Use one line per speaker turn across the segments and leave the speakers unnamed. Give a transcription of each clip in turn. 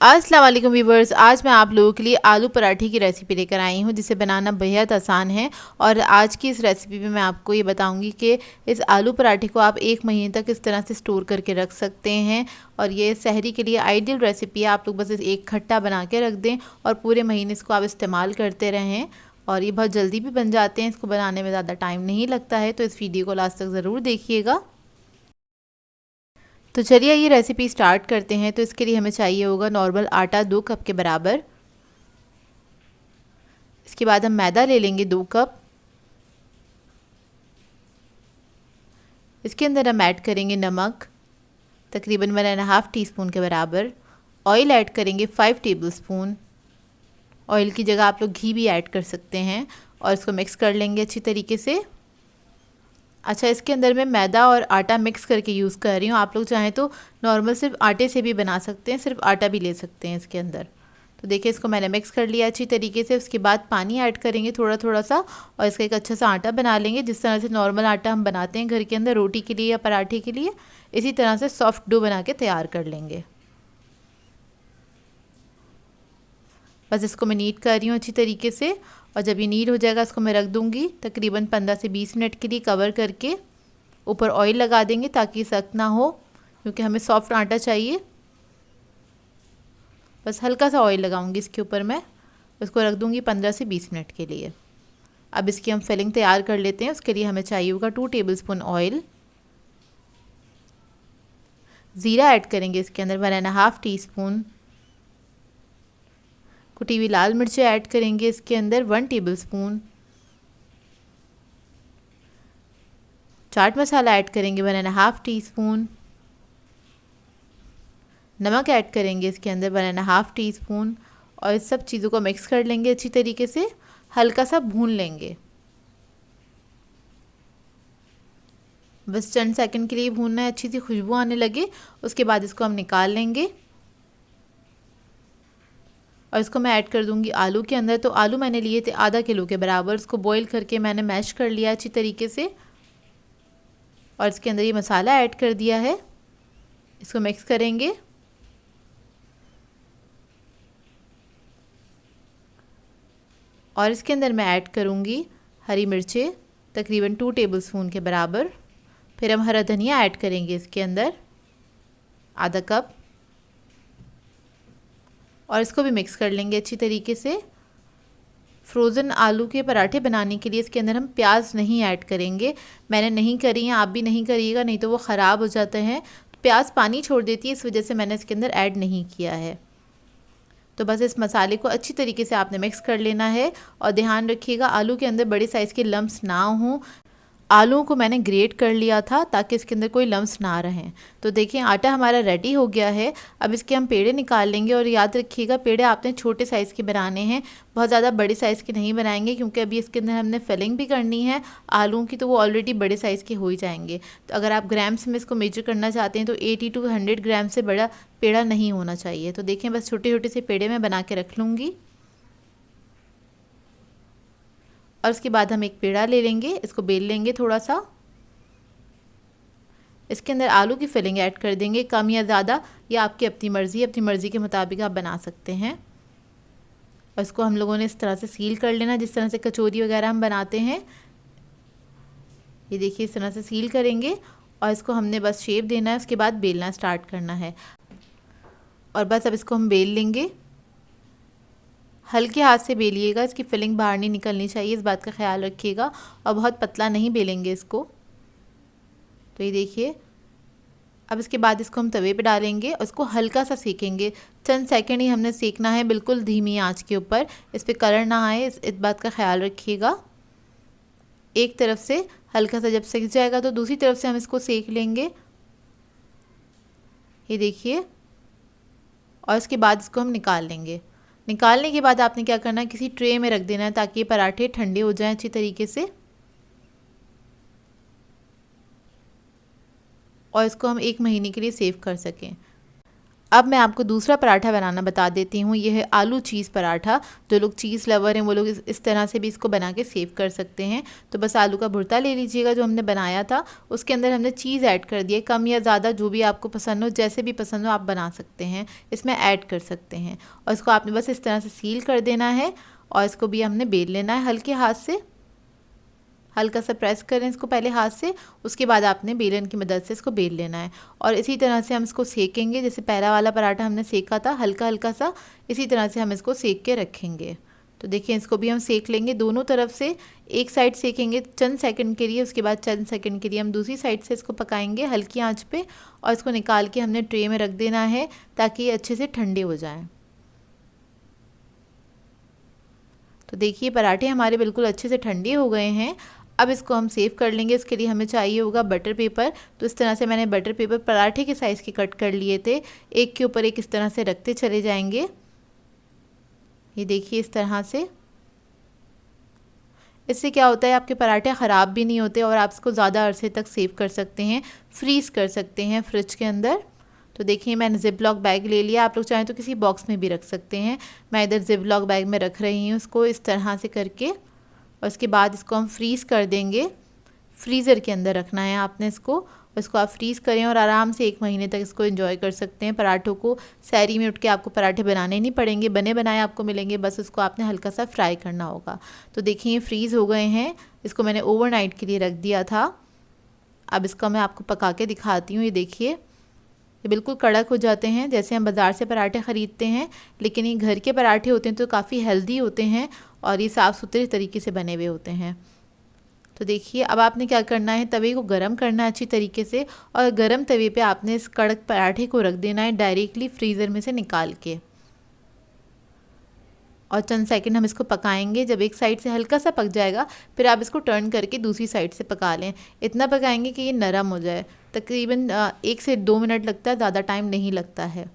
अस्सलाम वालेकुम व्यूवर्स, आज मैं आप लोगों के लिए आलू पराठे की रेसिपी लेकर आई हूँ जिसे बनाना बेहद आसान है। और आज की इस रेसिपी में मैं आपको ये बताऊँगी कि इस आलू पराठे को आप 1 महीने तक इस तरह से स्टोर करके रख सकते हैं। और ये सहरी के लिए आइडियल रेसिपी है। आप लोग बस एक खट्टा बना के रख दें और पूरे महीने इसको आप इस्तेमाल करते रहें। और ये बहुत जल्दी भी बन जाते हैं, इसको बनाने में ज़्यादा टाइम नहीं लगता है। तो इस वीडियो को लास्ट तक ज़रूर देखिएगा। तो चलिए ये रेसिपी स्टार्ट करते हैं। तो इसके लिए हमें चाहिए होगा नॉर्मल आटा 2 कप के बराबर। इसके बाद हम मैदा ले लेंगे 2 कप। इसके अंदर हम ऐड करेंगे नमक तकरीबन 1.5 टीस्पून के बराबर। ऑयल ऐड करेंगे 5 टेबलस्पून। ऑयल की जगह आप लोग घी भी ऐड कर सकते हैं। और इसको मिक्स कर लेंगे अच्छी तरीके से। अच्छा, इसके अंदर मैं मैदा और आटा मिक्स करके यूज़ कर रही हूँ। आप लोग चाहें तो नॉर्मल सिर्फ आटे से भी बना सकते हैं, सिर्फ आटा भी ले सकते हैं इसके अंदर। तो देखिए इसको मैंने मिक्स कर लिया अच्छी तरीके से। उसके बाद पानी ऐड करेंगे थोड़ा थोड़ा सा और इसका एक अच्छा सा आटा बना लेंगे, जिस तरह से नॉर्मल आटा हम बनाते हैं घर के अंदर रोटी के लिए या पराठे के लिए। इसी तरह से सॉफ्ट डो बना के तैयार कर लेंगे। बस इसको मैं नीट कर रही हूँ अच्छी तरीके से। और जब ये नीट हो जाएगा इसको मैं रख दूँगी तकरीबन 15 से 20 मिनट के लिए कवर करके। ऊपर ऑयल लगा देंगे ताकि सख्त ना हो, क्योंकि हमें सॉफ्ट आटा चाहिए। बस हल्का सा ऑयल लगाऊंगी इसके ऊपर मैं। इसको रख दूंगी 15 से 20 मिनट के लिए। अब इसकी हम फिलिंग तैयार कर लेते हैं। उसके लिए हमें चाहिए होगा 2 टेबलस्पून ऑयल। ज़ीरा ऐड करेंगे इसके अंदर 1.5 टीस्पून। कुटी हुई लाल मिर्चें ऐड करेंगे इसके अंदर 1 टेबलस्पून। चाट मसाला ऐड करेंगे 1.5 टीस्पून। नमक ऐड करेंगे इसके अंदर 1.5 टीस्पून। और इस सब चीज़ों को मिक्स कर लेंगे अच्छी तरीके से, हल्का सा भून लेंगे। बस चंद सेकंड के लिए भूनना है, अच्छी सी खुशबू आने लगे उसके बाद इसको हम निकाल लेंगे। और इसको मैं ऐड कर दूंगी आलू के अंदर। तो आलू मैंने लिए थे आधा किलो के बराबर। उसको बॉईल करके मैंने मैश कर लिया अच्छी तरीके से। और इसके अंदर ये मसाला ऐड कर दिया है। इसको मिक्स करेंगे। और इसके अंदर मैं ऐड करूँगी हरी मिर्चें तकरीबन 2 टेबलस्पून के बराबर। फिर हम हरा धनिया ऐड करेंगे इसके अंदर आधा कप। और इसको भी मिक्स कर लेंगे अच्छी तरीके से। फ्रोज़न आलू के पराठे बनाने के लिए इसके अंदर हम प्याज नहीं ऐड करेंगे। मैंने नहीं करी हैं, आप भी नहीं करिएगा, नहीं तो वो ख़राब हो जाते हैं। प्याज पानी छोड़ देती है, इस वजह से मैंने इसके अंदर ऐड नहीं किया है। तो बस इस मसाले को अच्छी तरीके से आपने मिक्स कर लेना है। और ध्यान रखिएगा आलू के अंदर बड़े साइज़ के लम्स ना हों। आलूओं को मैंने ग्रेट कर लिया था ताकि इसके अंदर कोई लम्स ना रहें। तो देखिए आटा हमारा रेडी हो गया है। अब इसके हम पेड़े निकाल लेंगे। और याद रखिएगा पेड़े आपने छोटे साइज़ के बनाने हैं, बहुत ज़्यादा बड़े साइज़ के नहीं बनाएंगे, क्योंकि अभी इसके अंदर हमने फिलिंग भी करनी है आलूओं की, तो वो ऑलरेडी बड़े साइज़ के हो ही जाएंगे। तो अगर आप ग्राम्स में इसको मेजर करना चाहते हैं तो 80 to 100 ग्राम से बड़ा पेड़ा नहीं होना चाहिए। तो देखें बस छोटे छोटे से पेड़े मैं बना के रख लूँगी। और उसके बाद हम एक पेड़ा ले लेंगे, इसको बेल लेंगे थोड़ा सा। इसके अंदर आलू की फिलिंग ऐड कर देंगे, कम या ज़्यादा या आपकी अपनी मर्ज़ी के मुताबिक आप बना सकते हैं। और इसको हम लोगों ने इस तरह से सील कर लेना, जिस तरह से कचौरी वगैरह हम बनाते हैं। ये देखिए इस तरह से सील करेंगे। और इसको हमने बस शेप देना है, उसके बाद बेलना स्टार्ट करना है। और बस अब इसको हम बेल लेंगे। हल्के हाथ से बेलिएगा, इसकी फिलिंग बाहर नहीं निकलनी चाहिए, इस बात का ख्याल रखिएगा। और बहुत पतला नहीं बेलेंगे इसको। तो ये देखिए अब इसके बाद इसको हम तवे पे डालेंगे और इसको हल्का सा सेकेंगे। चंद सेकंड ही हमने सेकना है, बिल्कुल धीमी आंच के ऊपर। इस पर कलर ना आए, इस बात का ख्याल रखिएगा। एक तरफ से हल्का सा जब सिक जाएगा तो दूसरी तरफ से हम इसको सेक लेंगे। ये देखिए। और इसके बाद इसको हम निकाल लेंगे। निकालने के बाद आपने क्या करना है, किसी ट्रे में रख देना है ताकि ये पराठे ठंडे हो जाएं अच्छी तरीके से। और इसको हम 1 महीने के लिए सेव कर सकें। अब मैं आपको दूसरा पराठा बनाना बता देती हूँ। ये है आलू चीज़ पराठा। जो लोग चीज़ लवर हैं वो लोग इस तरह से भी इसको बना के सेव कर सकते हैं। तो बस आलू का भुर्ता ले लीजिएगा जो हमने बनाया था, उसके अंदर हमने चीज़ ऐड कर दी है, कम या ज़्यादा जो भी आपको पसंद हो, जैसे भी पसंद हो आप बना सकते हैं, इसमें ऐड कर सकते हैं। और इसको आपने बस इस तरह से सील कर देना है और इसको भी हमने बेल लेना है हल्के हाथ से। हल्का सा प्रेस करें इसको पहले हाथ से, उसके बाद आपने बेलन की मदद से इसको बेल लेना है। और इसी तरह से हम इसको सेकेंगे, जैसे पहला वाला पराठा हमने सेका था हल्का हल्का सा, इसी तरह से हम इसको सेक के रखेंगे। तो देखिए इसको भी हम सेक लेंगे दोनों तरफ से। एक साइड सेकेंगे चंद सेकंड के लिए, उसके बाद चंद सेकंड के लिए हम दूसरी साइड से इसको पकाएंगे हल्की आंच पे। और इसको निकाल के हमने ट्रे में रख देना है ताकि ये अच्छे से ठंडे हो जाएं। तो देखिए पराठे हमारे बिल्कुल अच्छे से ठंडे हो गए हैं। अब इसको हम सेव कर लेंगे। इसके लिए हमें चाहिए होगा बटर पेपर। तो इस तरह से मैंने बटर पेपर पराठे के साइज़ के कट कर लिए थे, एक के ऊपर एक इस तरह से रखते चले जाएंगे। ये देखिए इस तरह से। इससे क्या होता है आपके पराठे ख़राब भी नहीं होते और आप इसको ज़्यादा अरसे तक सेव कर सकते हैं, फ्रीज़ कर सकते हैं फ्रिज के अंदर। तो देखिए मैंने जिप लॉक बैग ले लिया, आप लोग चाहें तो किसी बॉक्स में भी रख सकते हैं। मैं इधर जिप लॉक बैग में रख रही हूँ इसको इस तरह से करके। और उसके बाद इसको हम फ्रीज़ कर देंगे। फ्रीज़र के अंदर रखना है आपने इसको आप फ्रीज़ करें और आराम से 1 महीने तक इसको एंजॉय कर सकते हैं। पराठों को सहरी में उठ के आपको पराठे बनाने नहीं पड़ेंगे, बने बनाए आपको मिलेंगे, बस उसको आपने हल्का सा फ्राई करना होगा। तो देखिए ये फ्रीज़ हो गए हैं, इसको मैंने ओवरनाइट के लिए रख दिया था। अब इसका मैं आपको पका के दिखाती हूँ। ये देखिए ये बिल्कुल कड़क हो जाते हैं जैसे हम बाज़ार से पराठे ख़रीदते हैं, लेकिन ये घर के पराठे होते हैं तो काफ़ी हेल्दी होते हैं और ये साफ़ सुथरे तरीके से बने हुए होते हैं। तो देखिए अब आपने क्या करना है, तवे को गरम करना है अच्छी तरीके से और गरम तवे पे आपने इस कड़क पराठे को रख देना है डायरेक्टली फ्रीज़र में से निकाल के। और चंद सेकंड हम इसको पकाएंगे। जब एक साइड से हल्का सा पक जाएगा फिर आप इसको टर्न करके दूसरी साइड से पका लें। इतना पकाएंगे कि ये नरम हो जाए। तकरीबन 1 से 2 मिनट लगता है, ज़्यादा टाइम नहीं लगता है।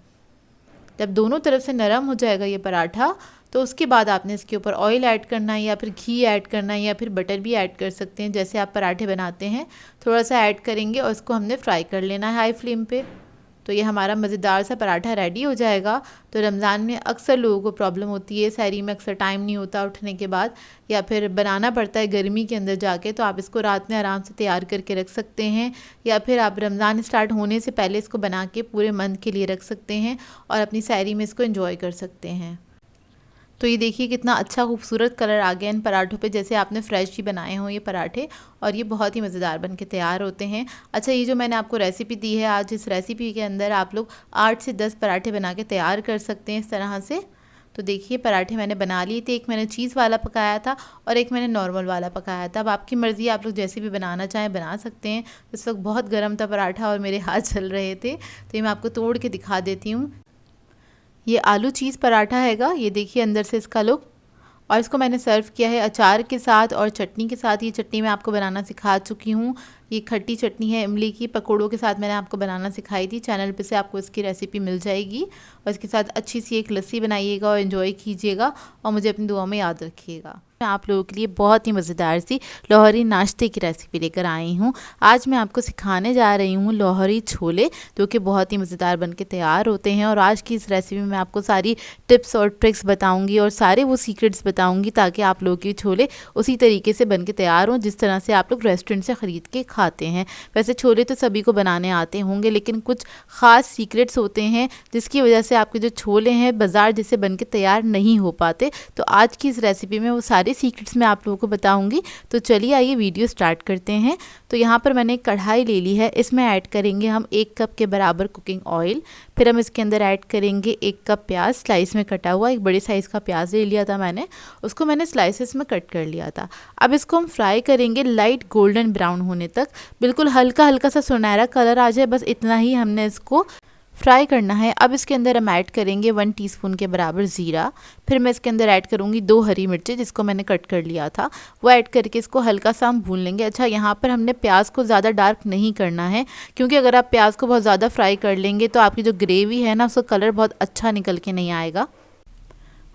जब दोनों तरफ से नरम हो जाएगा ये पराठा तो उसके बाद आपने इसके ऊपर ऑयल ऐड करना है या फिर घी ऐड करना है या फिर बटर भी ऐड कर सकते हैं, जैसे आप पराठे बनाते हैं थोड़ा सा ऐड करेंगे और इसको हमने फ्राई कर लेना है हाई फ्लेम पे। तो ये हमारा मज़ेदार सा पराठा रेडी हो जाएगा। तो रमज़ान में अक्सर लोगों को प्रॉब्लम होती है, सहरी में अक्सर टाइम नहीं होता उठने के बाद या फिर बनाना पड़ता है गर्मी के अंदर जाके, तो आप इसको रात में आराम से तैयार करके रख सकते हैं या फिर आप रमज़ान स्टार्ट होने से पहले इसको बना के पूरे मंथ के लिए रख सकते हैं और अपनी सहरी में इसको एंजॉय कर सकते हैं। तो ये देखिए कितना अच्छा खूबसूरत कलर आ गया इन पराठों पे, जैसे आपने फ्रेश ही बनाए हों ये पराठे, और ये बहुत ही मज़ेदार बन के तैयार होते हैं। अच्छा ये जो मैंने आपको रेसिपी दी है, आज इस रेसिपी के अंदर आप लोग 8 से 10 पराठे बना के तैयार कर सकते हैं इस तरह से। तो देखिए पराठे मैंने बना लिए थे, एक मैंने चीज़ वाला पकाया था और एक मैंने नॉर्मल वाला पकाया था। अब आपकी मर्ज़ी, आप लोग जैसे भी बनाना चाहें बना सकते हैं। इस वक्त बहुत गर्म था पराठा और मेरे हाथ चल रहे थे, तो ये मैं आपको तोड़ के दिखा देती हूँ। ये आलू चीज़ पराठा हैगा, ये देखिए अंदर से इसका लुक। और इसको मैंने सर्व किया है अचार के साथ और चटनी के साथ। ये चटनी मैं आपको बनाना सिखा चुकी हूँ। ये खट्टी चटनी है इमली की, पकौड़ों के साथ मैंने आपको बनाना सिखाई थी। चैनल पे से आपको इसकी रेसिपी मिल जाएगी। और इसके साथ अच्छी सी एक लस्सी बनाइएगा और एंजॉय कीजिएगा और मुझे अपनी दुआ में याद रखिएगा। मैं आप लोगों के लिए बहुत ही मज़ेदार सी लाहौरी नाश्ते की रेसिपी लेकर आई हूँ। आज मैं आपको सिखाने जा रही हूँ लाहौरी छोले, जो कि बहुत ही मज़ेदार बन के तैयार होते हैं। और आज की इस रेसिपी में मैं आपको सारी टिप्स और ट्रिक्स बताऊँगी और सारे वो सीक्रेट्स बताऊँगी ताकि आप लोगों के छोले उसी तरीके से बन के तैयार हों जिस तरह से आप लोग रेस्टोरेंट से ख़रीद के खाते हैं। वैसे छोले तो सभी को बनाने आते होंगे, लेकिन कुछ ख़ास सीक्रेट्स होते हैं जिसकी वजह से आपके जो छोले हैं बाज़ार जैसे बन के तैयार नहीं हो पाते। तो आज की इस रेसिपी में वो सारे सीक्रेट्स मैं आप लोगों को बताऊंगी। तो चलिए आइए वीडियो स्टार्ट करते हैं। तो यहाँ पर मैंने एक कढ़ाई ले ली है, इसमें ऐड करेंगे हम 1 कप के बराबर कुकिंग ऑयल। फिर हम इसके अंदर ऐड करेंगे 1 कप प्याज स्लाइस में कटा हुआ। एक बड़े साइज़ का प्याज ले लिया था मैंने, उसको मैंने स्लाइसेस में कट कर लिया था। अब इसको हम फ्राई करेंगे लाइट गोल्डन ब्राउन होने तक, बिल्कुल हल्का हल्का सा सुनहरा कलर आ जाए, बस इतना ही हमने इसको फ्राई करना है। अब इसके अंदर हम ऐड करेंगे 1 टीस्पून के बराबर ज़ीरा। फिर मैं इसके अंदर ऐड करूँगी 2 हरी मिर्चें जिसको मैंने कट कर लिया था, वो ऐड करके इसको हल्का सा हम भून लेंगे। अच्छा यहाँ पर हमने प्याज को ज़्यादा डार्क नहीं करना है, क्योंकि अगर आप प्याज को बहुत ज़्यादा फ्राई कर लेंगे तो आपकी जो ग्रेवी है ना उसका कलर बहुत अच्छा निकल के नहीं आएगा।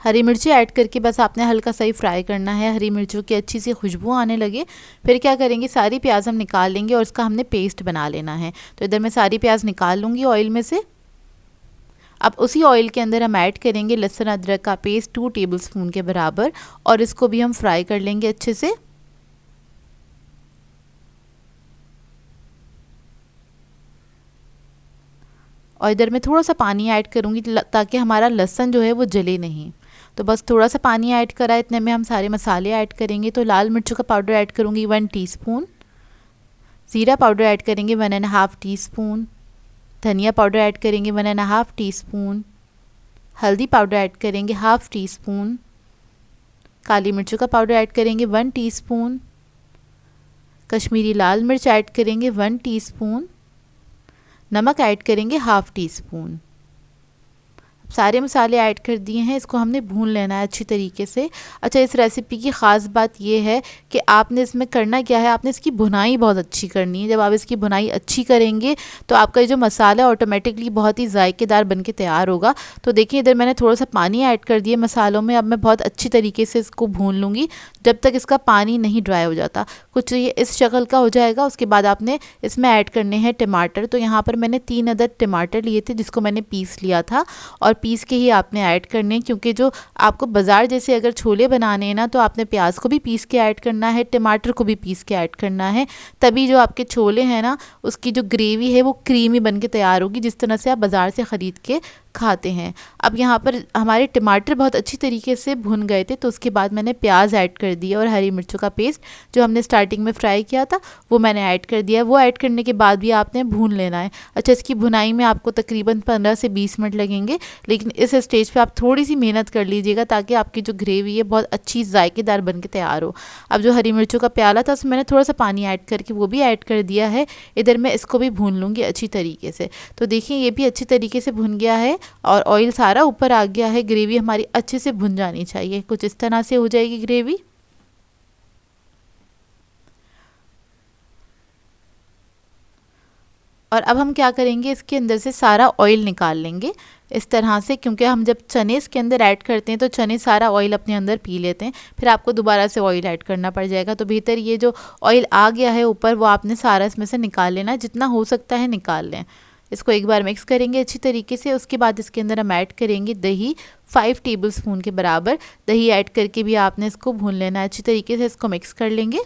हरी मिर्ची ऐड करके बस आपने हल्का सा ही फ्राई करना है। हरी मिर्चों की अच्छी सी खुशबू आने लगे फिर क्या करेंगे, सारी प्याज हम निकाल लेंगे और इसका हमने पेस्ट बना लेना है। तो इधर मैं सारी प्याज निकाल लूँगी ऑयल में से। अब उसी ऑयल के अंदर हम ऐड करेंगे लहसुन अदरक का पेस्ट 2 टेबलस्पून के बराबर, और इसको भी हम फ्राई कर लेंगे अच्छे से। और इधर मैं थोड़ा सा पानी ऐड करूँगी ताकि हमारा लहसुन जो है वो जले नहीं। तो बस थोड़ा सा पानी ऐड करा, इतने में हम सारे मसाले ऐड करेंगे। तो लाल मिर्चों का पाउडर ऐड करूँगी 1 टीस्पून, ज़ीरा पाउडर ऐड करेंगे 1.5 टीस्पून, धनिया पाउडर ऐड करेंगे 1.5 टीस्पून, हल्दी पाउडर ऐड करेंगे 1/2 टीस्पून, काली मिर्चों का पाउडर ऐड करेंगे 1 टीस्पून, कश्मीरी लाल मिर्च ऐड करेंगे 1 टीस्पून, नमक ऐड करेंगे 1/2 टीस्पून। सारे मसाले ऐड कर दिए हैं, इसको हमने भून लेना है अच्छी तरीके से। अच्छा, इस रेसिपी की ख़ास बात ये है कि आपने इसमें करना क्या है, आपने इसकी भुनाई बहुत अच्छी करनी है। जब आप इसकी भुनाई अच्छी करेंगे तो आपका ये जो मसाला ऑटोमेटिकली बहुत ही जायकेदार बन के तैयार होगा। तो देखिए इधर मैंने थोड़ा सा पानी ऐड कर दिया मसालों में। अब मैं बहुत अच्छी तरीके से इसको भून लूँगी जब तक इसका पानी नहीं ड्राई हो जाता। कुछ ये इस शक्ल का हो जाएगा, उसके बाद आपने इसमें ऐड करने हैं टमाटर। तो यहाँ पर मैंने 3 अदद टमाटर लिए थे जिसको मैंने पीस लिया था, और पीस के ही आपने ऐड करने हैं, क्योंकि जो आपको बाज़ार जैसे अगर छोले बनाने हैं ना तो आपने प्याज को भी पीस के ऐड करना है, टमाटर को भी पीस के ऐड करना है, तभी जो आपके छोले हैं ना उसकी जो ग्रेवी है वो क्रीमी बन के तैयार होगी, जिस तरह से आप बाज़ार से ख़रीद के खाते हैं। अब यहाँ पर हमारे टमाटर बहुत अच्छी तरीके से भुन गए थे, तो उसके बाद मैंने प्याज ऐड कर दिया और हरी मिर्चों का पेस्ट जो हमने स्टार्टिंग में फ्राई किया था वो मैंने ऐड कर दिया। वो ऐड करने के बाद भी आपने भून लेना है। अच्छा, इसकी भुनाई में आपको तकरीबन 15 से 20 मिनट लगेंगे, लेकिन इस स्टेज पे आप थोड़ी सी मेहनत कर लीजिएगा ताकि आपकी जो ग्रेवी है बहुत अच्छी जायकेदार बन के तैयार हो। अब जो हरी मिर्चों का प्याला था उसमें मैंने थोड़ा सा पानी ऐड करके वो भी ऐड कर दिया है। इधर मैं इसको भी भून लूँगी अच्छी तरीके से। तो देखिए ये भी अच्छी तरीके से भुन गया है और ऑयल सारा ऊपर आ गया है। ग्रेवी हमारी अच्छे से भुन जानी चाहिए, कुछ इस तरह से हो जाएगी ग्रेवी। और अब हम क्या करेंगे, इसके अंदर से सारा ऑयल निकाल लेंगे इस तरह से, क्योंकि हम जब चने इसके अंदर ऐड करते हैं तो चने सारा ऑयल अपने अंदर पी लेते हैं, फिर आपको दोबारा से ऑयल ऐड करना पड़ जाएगा। तो बेहतर ये जो ऑयल आ गया है ऊपर वो आपने सारा इसमें से निकाल लेना, जितना हो सकता है निकाल लें। इसको एक बार मिक्स करेंगे अच्छी तरीके से। उसके बाद इसके अंदर हम ऐड करेंगे दही 5 टेबलस्पून के बराबर। दही ऐड करके भी आपने इसको भून लेना है अच्छी तरीके से, इसको मिक्स कर लेंगे।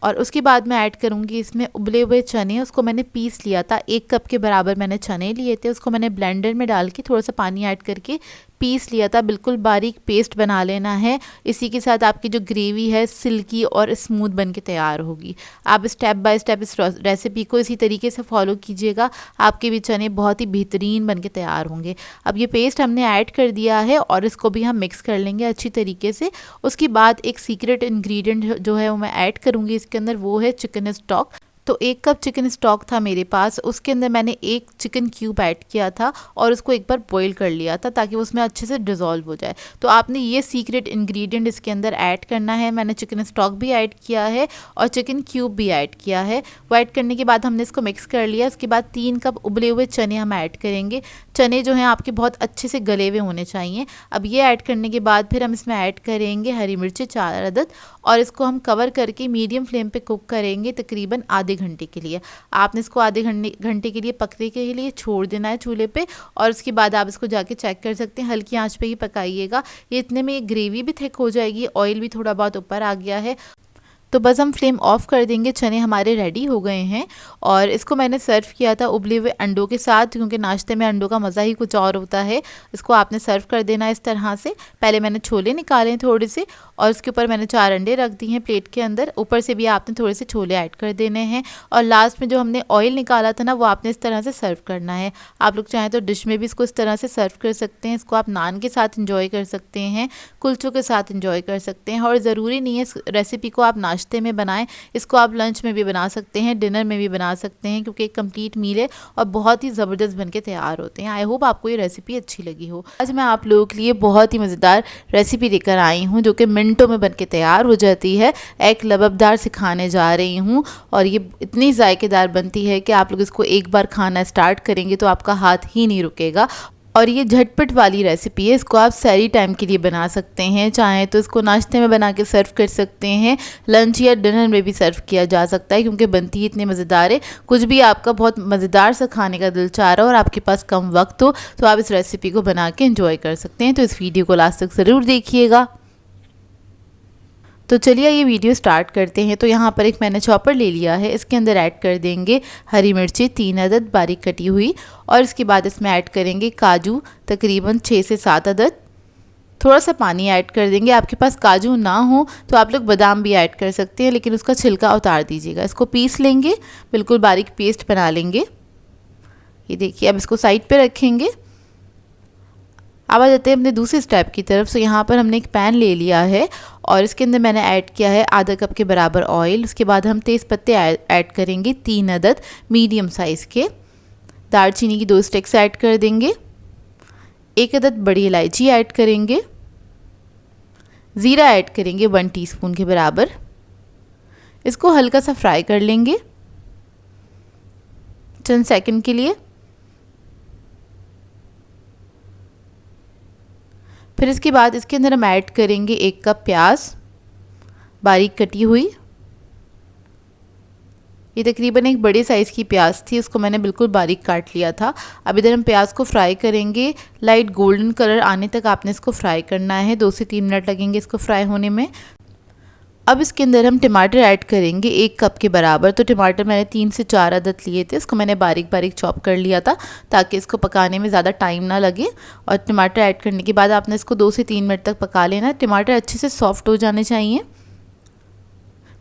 और उसके बाद मैं ऐड करूँगी इसमें उबले हुए चने, उसको मैंने पीस लिया था, 1 कप के बराबर मैंने चने लिए थे, उसको मैंने ब्लेंडर में डाल के थोड़ा सा पानी ऐड करके पीस लिया था। बिल्कुल बारीक पेस्ट बना लेना है। इसी के साथ आपकी जो ग्रेवी है सिल्की और स्मूथ बन के तैयार होगी। आप स्टेप बाय स्टेप इस रेसिपी को इसी तरीके से फॉलो कीजिएगा, आपके भी चने बहुत ही बेहतरीन बन के तैयार होंगे। अब ये पेस्ट हमने ऐड कर दिया है और इसको भी हम मिक्स कर लेंगे अच्छी तरीके से। उसके बाद एक सीक्रेट इंग्रेडिएंट जो है वो मैं ऐड करूँगी इसके अंदर, वो है चिकन स्टॉक। तो 1 कप चिकन स्टॉक था मेरे पास, उसके अंदर मैंने 1 चिकन क्यूब ऐड किया था और उसको एक बार बॉईल कर लिया था ताकि उसमें अच्छे से डिज़ोल्व हो जाए। तो आपने ये सीक्रेट इंग्रेडिएंट इसके अंदर ऐड करना है। मैंने चिकन स्टॉक भी ऐड किया है और चिकन क्यूब भी ऐड किया है। वो ऐड करने के बाद हमने इसको मिक्स कर लिया। उसके बाद 3 कप उबले हुए चने हम ऐड करेंगे। चने जो हैं आपके बहुत अच्छे से गले हुए होने चाहिए। अब ये ऐड करने के बाद फिर हम इसमें ऐड करेंगे हरी मिर्ची 4 अदद और इसको हम कवर करके मीडियम फ्लेम पे कुक करेंगे तकरीबन आधे घंटे के लिए। आपने इसको आधे घंटे के लिए पकने के लिए छोड़ देना है चूल्हे पे, और उसके बाद आप इसको जाके चेक कर सकते हैं। हल्की आंच पे ही पकाइएगा। ये इतने में ये ग्रेवी भी थिक हो जाएगी, ऑयल भी थोड़ा बहुत ऊपर आ गया है। तो बस हम फ्लेम ऑफ कर देंगे। चने हमारे रेडी हो गए हैं और इसको मैंने सर्व किया था उबले हुए अंडों के साथ, क्योंकि नाश्ते में अंडों का मज़ा ही कुछ और होता है। इसको आपने सर्व कर देना इस तरह से। पहले मैंने छोले निकाले थोड़े से और उसके ऊपर मैंने 4 अंडे रख दिए हैं प्लेट के अंदर। ऊपर से भी आपने थोड़े से छोले ऐड कर देने हैं और लास्ट में जो हमने ऑयल निकाला था ना वो आपने इस तरह से सर्व करना है। आप लोग चाहें तो डिश में भी इसको इस तरह से सर्व कर सकते हैं। इसको आप नान के साथ इंजॉय कर सकते हैं, कुलचों के साथ इंजॉय कर सकते हैं, और ज़रूरी नहीं है इस रेसिपी को आप नाश्ते में बनाएं। इसको आप लंच में भी बना सकते हैं, डिनर में भी बना सकते हैं, क्योंकि एक कंप्लीट मील है और बहुत ही ज़बरदस्त बनके तैयार होते हैं। आई होप आपको ये रेसिपी अच्छी लगी हो। आज मैं आप लोगों के लिए बहुत ही मज़ेदार रेसिपी लेकर आई हूँ जो कि मिनटों में बनके तैयार हो जाती है। एग लबाबदार सिखाने जा रही हूँ और ये इतनी जायकेदार बनती है कि आप लोग इसको एक बार खाना स्टार्ट करेंगे तो आपका हाथ ही नहीं रुकेगा। और ये झटपट वाली रेसिपी है, इसको आप सहरी टाइम के लिए बना सकते हैं, चाहें तो इसको नाश्ते में बना के सर्व कर सकते हैं, लंच या डिनर में भी सर्व किया जा सकता है क्योंकि बनती ही इतनी मज़ेदार है। कुछ भी आपका बहुत मज़ेदार सा खाने का दिल चाह रहा हो और आपके पास कम वक्त हो तो आप इस रेसिपी को बना के एंजॉय कर सकते हैं। तो इस वीडियो को लास्ट तक ज़रूर देखिएगा। तो चलिए ये वीडियो स्टार्ट करते हैं। तो यहाँ पर एक मैंने चॉपर ले लिया है, इसके अंदर ऐड कर देंगे हरी मिर्ची 3 अदद बारीक कटी हुई, और इसके बाद इसमें ऐड करेंगे काजू तकरीबन 6 से 7 अदद। थोड़ा सा पानी ऐड कर देंगे, आपके पास काजू ना हो तो आप लोग बादाम भी ऐड कर सकते हैं, लेकिन उसका छिलका उतार दीजिएगा। इसको पीस लेंगे, बिल्कुल बारीक पेस्ट बना लेंगे। ये देखिए, अब इसको साइड पे रखेंगे। अब आ जाते हैं अपने दूसरे स्टेप की तरफ। सो यहाँ पर हमने एक पैन ले लिया है और इसके अंदर मैंने ऐड किया है आधा कप के बराबर ऑयल। उसके बाद हम तेज़ पत्ते ऐड करेंगे 3 अदद मीडियम साइज़ के। दालचीनी की 2 स्टिक्स ऐड कर देंगे। 1 अदद बड़ी इलायची ऐड करेंगे। ज़ीरा ऐड करेंगे 1 टीस्पून के बराबर। इसको हल्का सा फ्राई कर लेंगे चंद सेकंड के लिए। फिर इसके बाद इसके अंदर हम ऐड करेंगे 1 कप प्याज बारीक कटी हुई। ये तकरीबन एक बड़े साइज़ की प्याज थी, उसको मैंने बिल्कुल बारीक काट लिया था। अब इधर हम प्याज को फ्राई करेंगे, लाइट गोल्डन कलर आने तक आपने इसको फ्राई करना है। 2 से 3 मिनट लगेंगे इसको फ्राई होने में। अब इसके अंदर हम टमाटर ऐड करेंगे 1 कप के बराबर। तो टमाटर मैंने 3 से 4 अदद लिए थे, इसको मैंने बारीक बारीक चॉप कर लिया था ताकि इसको पकाने में ज़्यादा टाइम ना लगे। और टमाटर ऐड करने के बाद आपने इसको 2 से 3 मिनट तक पका लेना। टमाटर अच्छे से सॉफ्ट हो जाने चाहिए।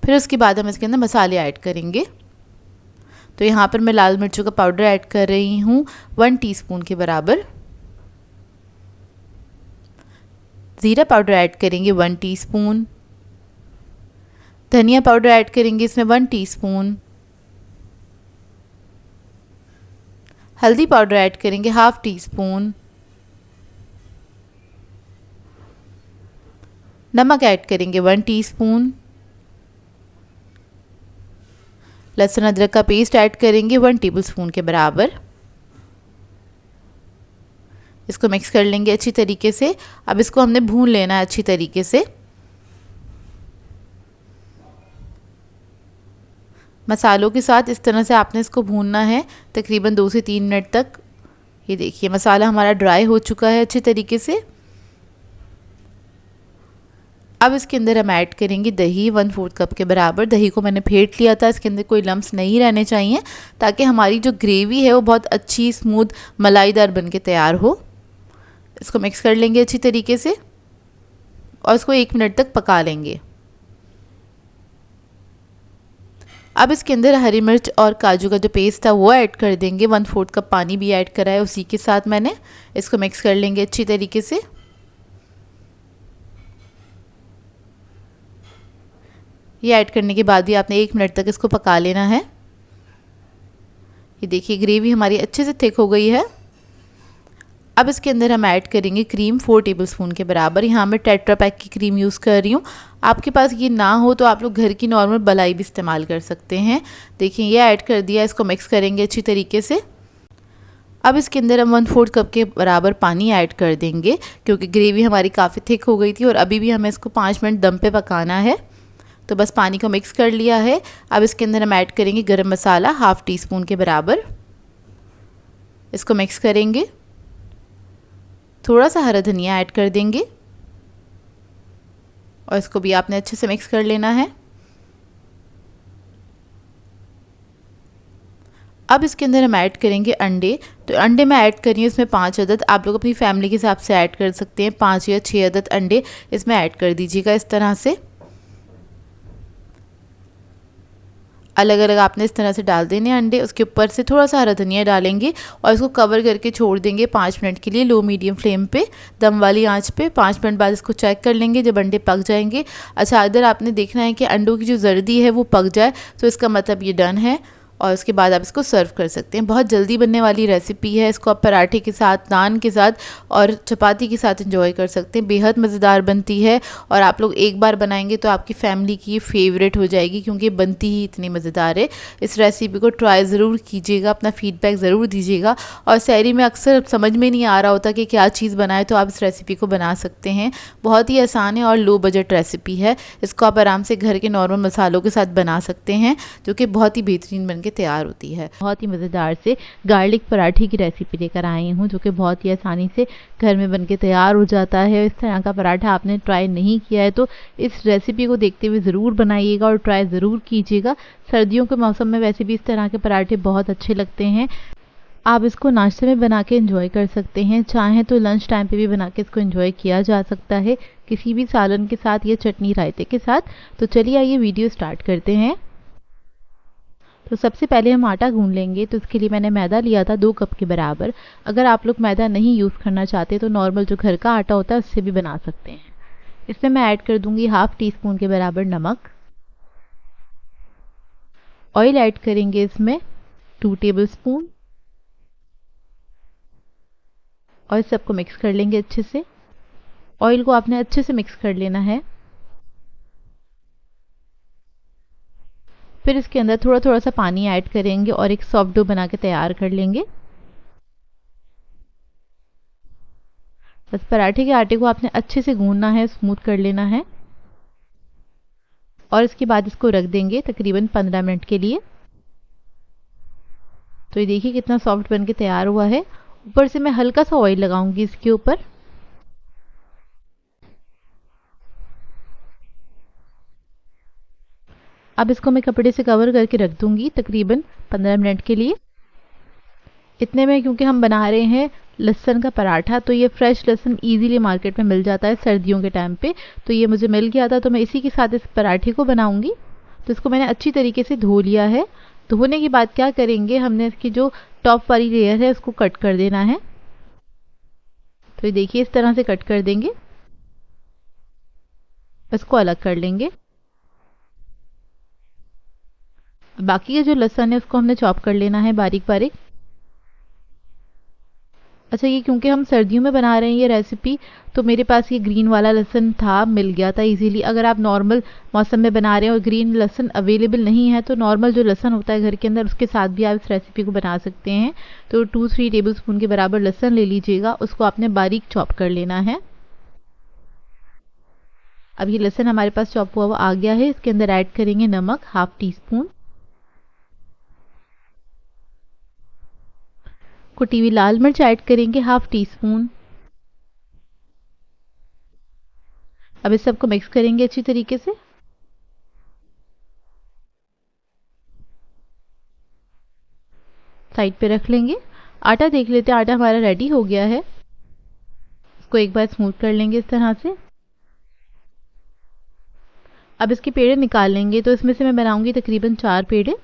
फिर उसके बाद हम इसके अंदर मसाले ऐड करेंगे। तो यहाँ पर मैं लाल मिर्चों का पाउडर ऐड कर रही हूँ 1 टीस्पून के बराबर। ज़ीरा पाउडर ऐड करेंगे 1 टीस्पून। धनिया पाउडर ऐड करेंगे इसमें 1 टीस्पून। हल्दी पाउडर ऐड करेंगे 1/2 टीस्पून। नमक ऐड करेंगे 1 टीस्पून। लहसुन अदरक का पेस्ट ऐड करेंगे 1 टेबलस्पून के बराबर। इसको मिक्स कर लेंगे अच्छी तरीके से। अब इसको हमने भून लेना है अच्छी तरीके से। मसालों के साथ इस तरह से आपने इसको भूनना है तकरीबन 2 से 3 मिनट तक। ये देखिए मसाला हमारा ड्राई हो चुका है अच्छे तरीके से। अब इसके अंदर हम ऐड करेंगे दही 1/4 कप के बराबर। दही को मैंने फेंट लिया था, इसके अंदर कोई लम्स नहीं रहने चाहिए ताकि हमारी जो ग्रेवी है वो बहुत अच्छी स्मूथ मलाईदार बन के तैयार हो। इसको मिक्स कर लेंगे अच्छी तरीके से और इसको 1 मिनट तक पका लेंगे। अब इसके अंदर हरी मिर्च और काजू का जो पेस्ट था वो ऐड कर देंगे। 1/4 कप पानी भी ऐड करा है उसी के साथ मैंने। इसको मिक्स कर लेंगे अच्छी तरीके से। ये ऐड करने के बाद भी आपने 1 मिनट तक इसको पका लेना है। ये देखिए ग्रेवी हमारी अच्छे से थिक हो गई है। अब इसके अंदर हम ऐड करेंगे क्रीम 4 टेबलस्पून के बराबर। यहाँ मैं टेट्रा पैक की क्रीम यूज़ कर रही हूँ। आपके पास ये ना हो तो आप लोग घर की नॉर्मल मलाई भी इस्तेमाल कर सकते हैं। देखिए ये ऐड कर दिया, इसको मिक्स करेंगे अच्छी तरीके से। अब इसके अंदर हम 1/4 कप के बराबर पानी ऐड कर देंगे क्योंकि ग्रेवी हमारी काफ़ी थिक हो गई थी और अभी भी हमें इसको 5 मिनट दम पे पकाना है। तो बस पानी को मिक्स कर लिया है। अब इसके अंदर हम ऐड करेंगे गरम मसाला 1/2 टीस्पून के बराबर। इसको मिक्स करेंगे। थोड़ा सा हरा धनिया ऐड कर देंगे और इसको भी आपने अच्छे से मिक्स कर लेना है। अब इसके अंदर हम ऐड करेंगे अंडे। तो अंडे मैं ऐड कर रही हूँ इसमें 5 अदद। आप लोग अपनी फैमिली के हिसाब से ऐड कर सकते हैं। 5 या 6 अदद अंडे इसमें ऐड कर दीजिएगा इस तरह से। अलग अलग आपने इस तरह से डाल देने अंडे। उसके ऊपर से थोड़ा सा हरा धनिया डालेंगे और इसको कवर करके छोड़ देंगे 5 मिनट के लिए लो मीडियम फ्लेम पे, दम वाली आंच पे। 5 मिनट बाद इसको चेक कर लेंगे जब अंडे पक जाएंगे। अच्छा, इधर आपने देखना है कि अंडों की जो जर्दी है वो पक जाए, तो इसका मतलब ये डन है। और उसके बाद आप इसको सर्व कर सकते हैं। बहुत जल्दी बनने वाली रेसिपी है। इसको आप पराठे के साथ, नान के साथ और चपाती के साथ एंजॉय कर सकते हैं। बेहद मज़ेदार बनती है और आप लोग एक बार बनाएंगे तो आपकी फैमिली की ये फेवरेट हो जाएगी, क्योंकि बनती ही इतनी मज़ेदार है। इस रेसिपी को ट्राई ज़रूर कीजिएगा, अपना फीडबैक ज़रूर दीजिएगा। और सहरी में अक्सर समझ में नहीं आ रहा होता कि क्या चीज़ बनाए, तो आप इस रेसिपी को बना सकते हैं। बहुत ही आसान है और लो बजट रेसिपी है। इसको आप आराम से घर के नॉर्मल मसालों के साथ बना सकते हैं, जो कि बहुत ही बेहतरीन बन के तैयार होती है। बहुत ही मज़ेदार से गार्लिक पराठे की रेसिपी लेकर आई हूँ, जो कि बहुत ही आसानी से घर में बन के तैयार हो जाता है। इस तरह का पराठा आपने ट्राई नहीं किया है तो इस रेसिपी को देखते हुए ज़रूर बनाइएगा और ट्राई ज़रूर कीजिएगा। सर्दियों के मौसम में वैसे भी इस तरह के पराठे बहुत अच्छे लगते हैं। आप इसको नाश्ते में बना के एंजॉय कर सकते हैं, चाहें तो लंच टाइम पे भी बना के इसको एंजॉय किया जा सकता है, किसी भी सालन के साथ या चटनी रायते के साथ। तो चलिए आइए वीडियो स्टार्ट करते हैं। तो सबसे पहले हम आटा गूंद लेंगे। तो इसके लिए मैंने मैदा लिया था 2 कप के बराबर। अगर आप लोग मैदा नहीं यूज़ करना चाहते तो नॉर्मल जो घर का आटा होता है उससे भी बना सकते हैं। इसमें मैं ऐड कर दूंगी हाफ टी स्पून के बराबर नमक। ऑयल ऐड करेंगे इसमें 2 टेबल स्पून और सबको मिक्स कर लेंगे अच्छे से। ऑयल को आपने अच्छे से मिक्स कर लेना है। फिर इसके अंदर थोड़ा थोड़ा सा पानी ऐड करेंगे और एक सॉफ्ट डो बना के तैयार कर लेंगे। बस पराठे के आटे को आपने अच्छे से गूंदना है, स्मूथ कर लेना है और इसके बाद इसको रख देंगे तकरीबन 15 मिनट के लिए। तो ये देखिए कितना सॉफ्ट बन के तैयार हुआ है। ऊपर से मैं हल्का सा ऑयल लगाऊंगी इसके ऊपर। अब इसको मैं कपड़े से कवर करके रख दूंगी तकरीबन 15 मिनट के लिए। इतने में क्योंकि हम बना रहे हैं लहसुन का पराठा, तो ये फ्रेश लहसुन इजीली मार्केट में मिल जाता है सर्दियों के टाइम पे। तो ये मुझे मिल गया था, तो मैं इसी के साथ इस पराठे को बनाऊंगी। तो इसको मैंने अच्छी तरीके से धो लिया है। धोने के बाद क्या करेंगे, हमने इसकी जो टॉप वाली लेयर है उसको कट कर देना है। तो ये देखिए इस तरह से कट कर देंगे। इसको अलग कर लेंगे। बाकी का जो लहसुन है उसको हमने चॉप कर लेना है बारीक बारीक। अच्छा, ये क्योंकि हम सर्दियों में बना रहे हैं ये रेसिपी, तो मेरे पास ये ग्रीन वाला लहसुन था, मिल गया था इजीली। अगर आप नॉर्मल मौसम में बना रहे हैं और ग्रीन लहसुन अवेलेबल नहीं है तो नॉर्मल जो लहसुन होता है घर के अंदर उसके साथ भी आप इस रेसिपी को बना सकते हैं। तो 2-3 टेबल स्पून के बराबर लहसुन ले लीजिएगा, उसको आपने बारीक चॉप कर लेना है। अब ये लहसुन हमारे पास चॉप हुआ आ गया है। इसके अंदर ऐड करेंगे नमक हाफ टी स्पून, कुटी हुई लाल मिर्च ऐड करेंगे हाफ टी स्पून। अब इस सबको मिक्स करेंगे अच्छी तरीके से। साइड पे रख लेंगे। आटा देख लेते हैं, आटा हमारा रेडी हो गया है। इसको एक बार स्मूथ कर लेंगे इस तरह से। अब इसके पेड़े निकाल लेंगे। तो इसमें से मैं बनाऊंगी तकरीबन 4 पेड़े,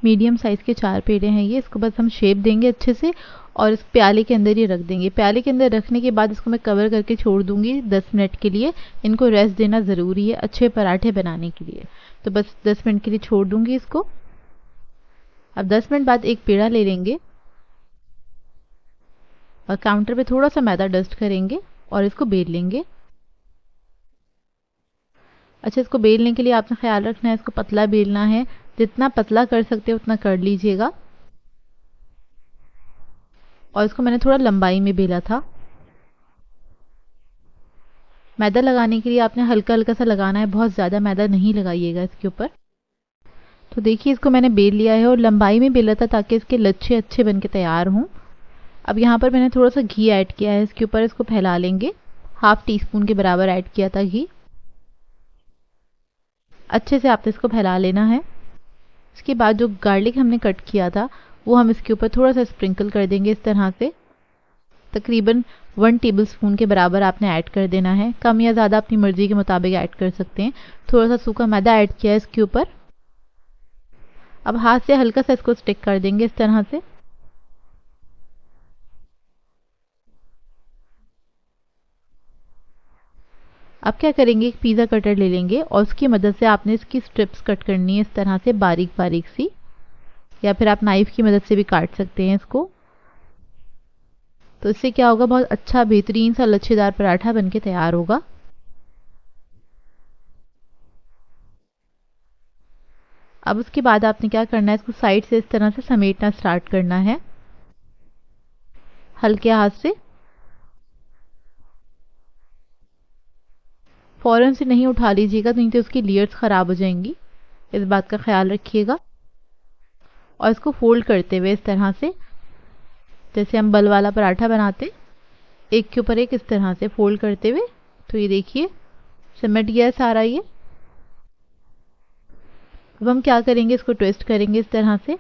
मीडियम साइज़ के 4 पेड़े हैं ये। इसको बस हम शेप देंगे अच्छे से और इस प्याले के अंदर ये रख देंगे। प्याले के अंदर रखने के बाद इसको मैं कवर करके छोड़ दूंगी 10 मिनट के लिए। इनको रेस्ट देना ज़रूरी है अच्छे पराठे बनाने के लिए। तो बस 10 मिनट के लिए छोड़ दूंगी इसको। अब 10 मिनट बाद एक पेड़ा ले लेंगे और काउंटर पे थोड़ा सा मैदा डस्ट करेंगे और इसको बेल लेंगे। अच्छा, इसको बेलने के लिए आपने ख्याल रखना है इसको पतला बेलना है। जितना पतला कर सकते हो उतना कर लीजिएगा। और इसको मैंने थोड़ा लंबाई में बेला था। मैदा लगाने के लिए आपने हल्का हल्का सा लगाना है, बहुत ज़्यादा मैदा नहीं लगाइएगा इसके ऊपर। तो देखिए इसको मैंने बेल लिया है और लंबाई में बेला था ताकि इसके लच्छे अच्छे बन के तैयार हों। अब यहाँ पर मैंने थोड़ा सा घी ऐड किया है इसके ऊपर। इसको फैला लेंगे। हाफ टी स्पून के बराबर ऐड किया था घी। अच्छे से आपने इसको फैला लेना है। इसके बाद जो गार्लिक हमने कट किया था वो हम इसके ऊपर थोड़ा सा स्प्रिंकल कर देंगे इस तरह से। तकरीबन 1 टेबल स्पून के बराबर आपने ऐड कर देना है। कम या ज़्यादा अपनी मर्ज़ी के मुताबिक ऐड कर सकते हैं। थोड़ा सा सूखा मैदा ऐड किया है इसके ऊपर। अब हाथ से हल्का सा इसको स्टिक कर देंगे इस तरह से। अब क्या करेंगे, एक पिज़्ज़ा कटर ले लेंगे और उसकी मदद से आपने इसकी स्ट्रिप्स कट करनी है इस तरह से बारीक बारीक सी, या फिर आप नाइफ़ की मदद से भी काट सकते हैं इसको। तो इससे क्या होगा, बहुत अच्छा बेहतरीन सा लच्छेदार पराठा बनके तैयार होगा। अब उसके बाद आपने क्या करना है, इसको साइड से इस तरह से समेटना स्टार्ट करना है हल्के हाथ से। फ़ौरन से नहीं उठा लीजिएगा, नहीं तो उसकी लेयर्स ख़राब हो जाएंगी, इस बात का ख्याल रखिएगा। और इसको फोल्ड करते हुए इस तरह से, जैसे हम बल वाला पराठा बनाते, एक के ऊपर एक इस तरह से फोल्ड करते हुए। तो ये देखिए सिमट गया है सारा ये। अब हम क्या करेंगे, इसको ट्विस्ट करेंगे इस तरह से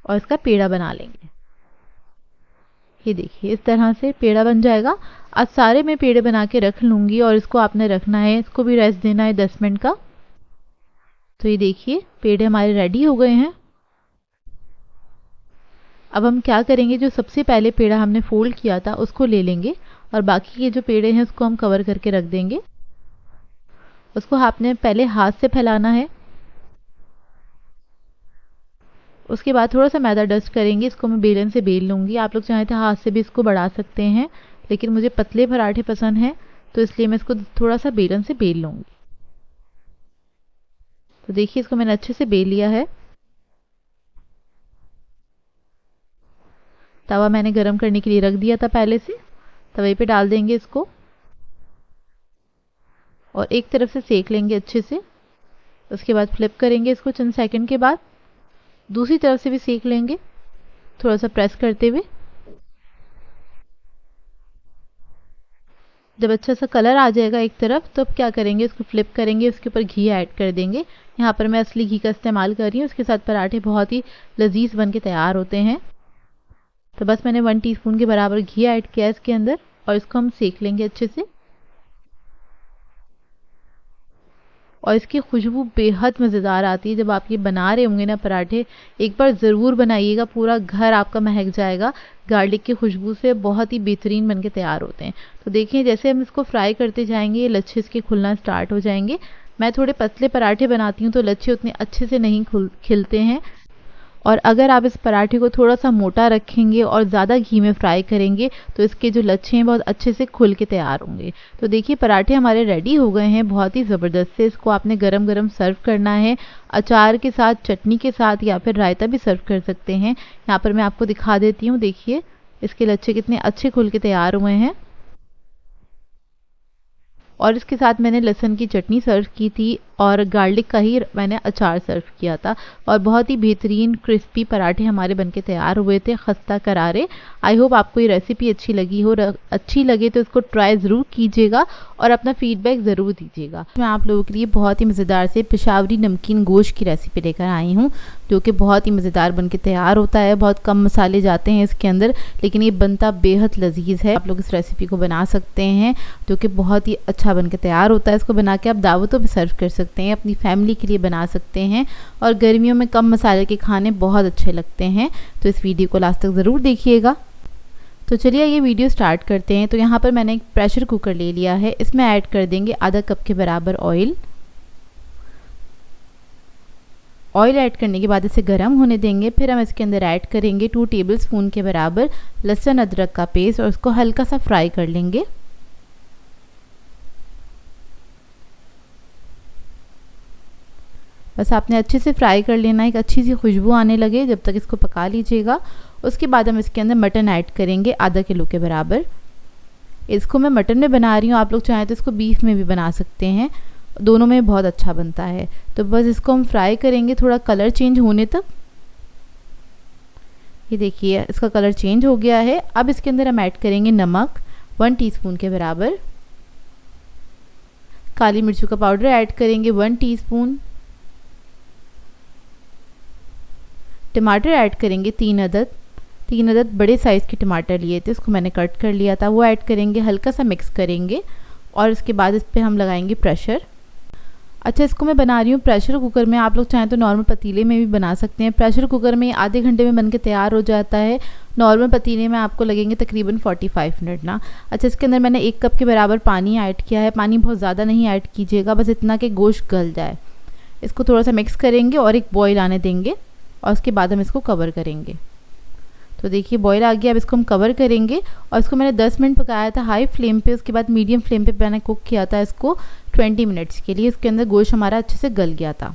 और इसका पेड़ा बना लेंगे। ये देखिए इस तरह से पेड़ा बन जाएगा। आज सारे मैं पेड़े बना के रख लूँगी और इसको आपने रखना है, इसको भी रेस्ट देना है 10 मिनट का। तो ये देखिए पेड़े हमारे रेडी हो गए हैं। अब हम क्या करेंगे, जो सबसे पहले पेड़ा हमने फोल्ड किया था उसको ले लेंगे और बाकी के जो पेड़े हैं उसको हम कवर करके रख देंगे। उसको आपने पहले हाथ से फैलाना है, उसके बाद थोड़ा सा मैदा डस्ट करेंगे। इसको मैं बेलन से बेल लूँगी, आप लोग चाहें तो हाथ से भी इसको बढ़ा सकते हैं, लेकिन मुझे पतले पराठे पसंद हैं तो इसलिए मैं इसको थोड़ा सा बेलन से बेल लूँगी। तो देखिए इसको मैंने अच्छे से बेल लिया है। तवा मैंने गरम करने के लिए रख दिया था पहले से, तवे पे डाल देंगे इसको और एक तरफ से सेक लेंगे अच्छे से। उसके बाद फ्लिप करेंगे इसको चंद सेकंड के बाद, दूसरी तरफ से भी सेक लेंगे थोड़ा सा प्रेस करते हुए। जब अच्छा सा कलर आ जाएगा एक तरफ, तो अब क्या करेंगे, इसको फ्लिप करेंगे, उसके ऊपर घी ऐड कर देंगे। यहाँ पर मैं असली घी का इस्तेमाल कर रही हूँ, उसके साथ पराठे बहुत ही लजीज बन के तैयार होते हैं। तो बस मैंने 1 टीस्पून के बराबर घी ऐड किया है इसके अंदर और इसको हम सेक लेंगे अच्छे से। और इसकी खुशबू बेहद मज़ेदार आती है। जब आप ये बना रहे होंगे ना पराठे, एक बार ज़रूर बनाइएगा, पूरा घर आपका महक जाएगा गार्लिक की खुशबू से। बहुत ही बेहतरीन बनके तैयार होते हैं। तो देखिए जैसे हम इसको फ्राई करते जाएंगे ये लच्छे इसके खुलना स्टार्ट हो जाएंगे। मैं थोड़े पतले पराठे बनाती हूँ तो लच्छे उतने अच्छे से नहीं खिलते हैं, और अगर आप इस पराठे को थोड़ा सा मोटा रखेंगे और ज़्यादा घी में फ्राई करेंगे तो इसके जो लच्छे हैं बहुत अच्छे से खुल के तैयार होंगे। तो देखिए पराठे हमारे रेडी हो गए हैं बहुत ही ज़बरदस्त से। इसको आपने गरम गरम सर्व करना है, अचार के साथ, चटनी के साथ, या फिर रायता भी सर्व कर सकते हैं। यहाँ पर मैं आपको दिखा देती हूँ, देखिए इसके लच्छे कितने अच्छे खुल के तैयार हुए हैं। और इसके साथ मैंने लहसुन की चटनी सर्व की थी और गार्लिक का ही मैंने अचार सर्व किया था, और बहुत ही बेहतरीन क्रिस्पी पराठे हमारे बनके तैयार हुए थे, खस्ता करारे। आई होप आपको ये रेसिपी अच्छी लगी हो। अच्छी लगे तो इसको ट्राई ज़रूर कीजिएगा और अपना फीडबैक ज़रूर दीजिएगा। मैं आप लोगों के लिए बहुत ही मज़ेदार से पेशावरी नमकीन गोश्त की रेसिपी लेकर आई हूँ, जो कि बहुत ही मज़ेदार बनके तैयार होता है। बहुत कम मसाले जाते हैं इसके अंदर, लेकिन ये बनता बेहद लजीज है। आप लोग इस रेसिपी को बना सकते हैं, जो कि बहुत ही अच्छा बनके तैयार होता है। इसको बना के आप दावतों पे सर्व कर सकते हैं, अपनी फैमिली के लिए बना सकते हैं, और गर्मियों में कम मसाले के खाने बहुत अच्छे लगते हैं। तो इस वीडियो को लास्ट तक ज़रूर देखिएगा। तो चलिए ये वीडियो स्टार्ट करते हैं। तो यहाँ पर मैंने एक प्रेशर कुकर ले लिया है, इसमें ऐड कर देंगे आधा कप के बराबर ऑयल। ऑयल ऐड करने के बाद इसे गर्म होने देंगे। फिर हम इसके अंदर ऐड करेंगे 2 टेबलस्पून के बराबर लहसुन अदरक का पेस्ट और उसको हल्का सा फ्राई कर लेंगे। बस आपने अच्छे से फ्राई कर लेना है, एक अच्छी सी खुशबू आने लगे जब तक इसको पका लीजिएगा। उसके बाद हम इसके अंदर मटन ऐड करेंगे आधा किलो के बराबर। इसको मैं मटन में बना रही हूँ, आप लोग चाहें तो इसको बीफ में भी बना सकते हैं, दोनों में बहुत अच्छा बनता है। तो बस इसको हम फ्राई करेंगे थोड़ा कलर चेंज होने तक। ये देखिए इसका कलर चेंज हो गया है। अब इसके अंदर हम ऐड करेंगे नमक 1 टीस्पून के बराबर, काली मिर्चों का पाउडर ऐड करेंगे 1 टीस्पून, टमाटर ऐड करेंगे 3 अदद बड़े साइज़ के टमाटर लिए थे, उसको मैंने कट कर लिया था, वो ऐड करेंगे, हल्का सा मिक्स करेंगे और इसके बाद इस पर हम लगाएंगे प्रेशर। अच्छा, इसको मैं बना रही हूँ प्रेशर कुकर में। आप लोग चाहें तो नॉर्मल पतीले में भी बना सकते हैं। प्रेशर कुकर में आधे घंटे में बन के तैयार हो जाता है। नॉर्मल पतीले में आपको लगेंगे तकरीबन 45 मिनट ना। अच्छा, इसके अंदर मैंने 1 कप के बराबर पानी ऐड किया है। पानी बहुत ज़्यादा नहीं ऐड कीजिएगा, बस इतना कि गोश्त गल जाए। इसको थोड़ा सा मिक्स करेंगे और एक बॉईल आने देंगे और उसके बाद हम इसको कवर करेंगे। तो देखिए बॉईल आ गया। अब इसको हम कवर करेंगे और इसको मैंने 10 मिनट पकाया था हाई फ्लेम पे। उसके बाद मीडियम फ्लेम पे मैंने कुक किया था इसको 20 मिनट्स के लिए। इसके अंदर गोश्त हमारा अच्छे से गल गया था।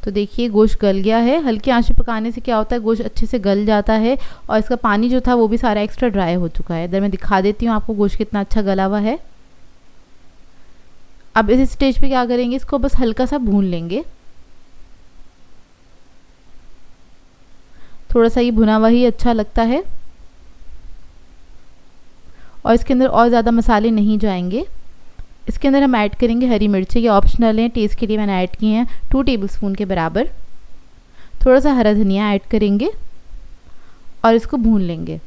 तो देखिए गोश्त गल गया है। हल्की आंच पे पकाने से क्या होता है, गोश्त अच्छे से गल जाता है और इसका पानी जो था वो भी सारा एक्स्ट्रा ड्राई हो चुका है। इधर मैं दिखा देती हूँ आपको गोश्त कितना अच्छा गला हुआ है। अब इस स्टेज पे क्या करेंगे, इसको बस हल्का सा भून लेंगे। थोड़ा सा ये भुना हुआ ही अच्छा लगता है और इसके अंदर और ज़्यादा मसाले नहीं जाएंगे। इसके अंदर हम ऐड करेंगे हरी मिर्ची, ये ऑप्शनल हैं, टेस्ट के लिए मैंने ऐड किए हैं 2 टेबलस्पून के बराबर। थोड़ा सा हरा धनिया ऐड करेंगे और इसको भून लेंगे।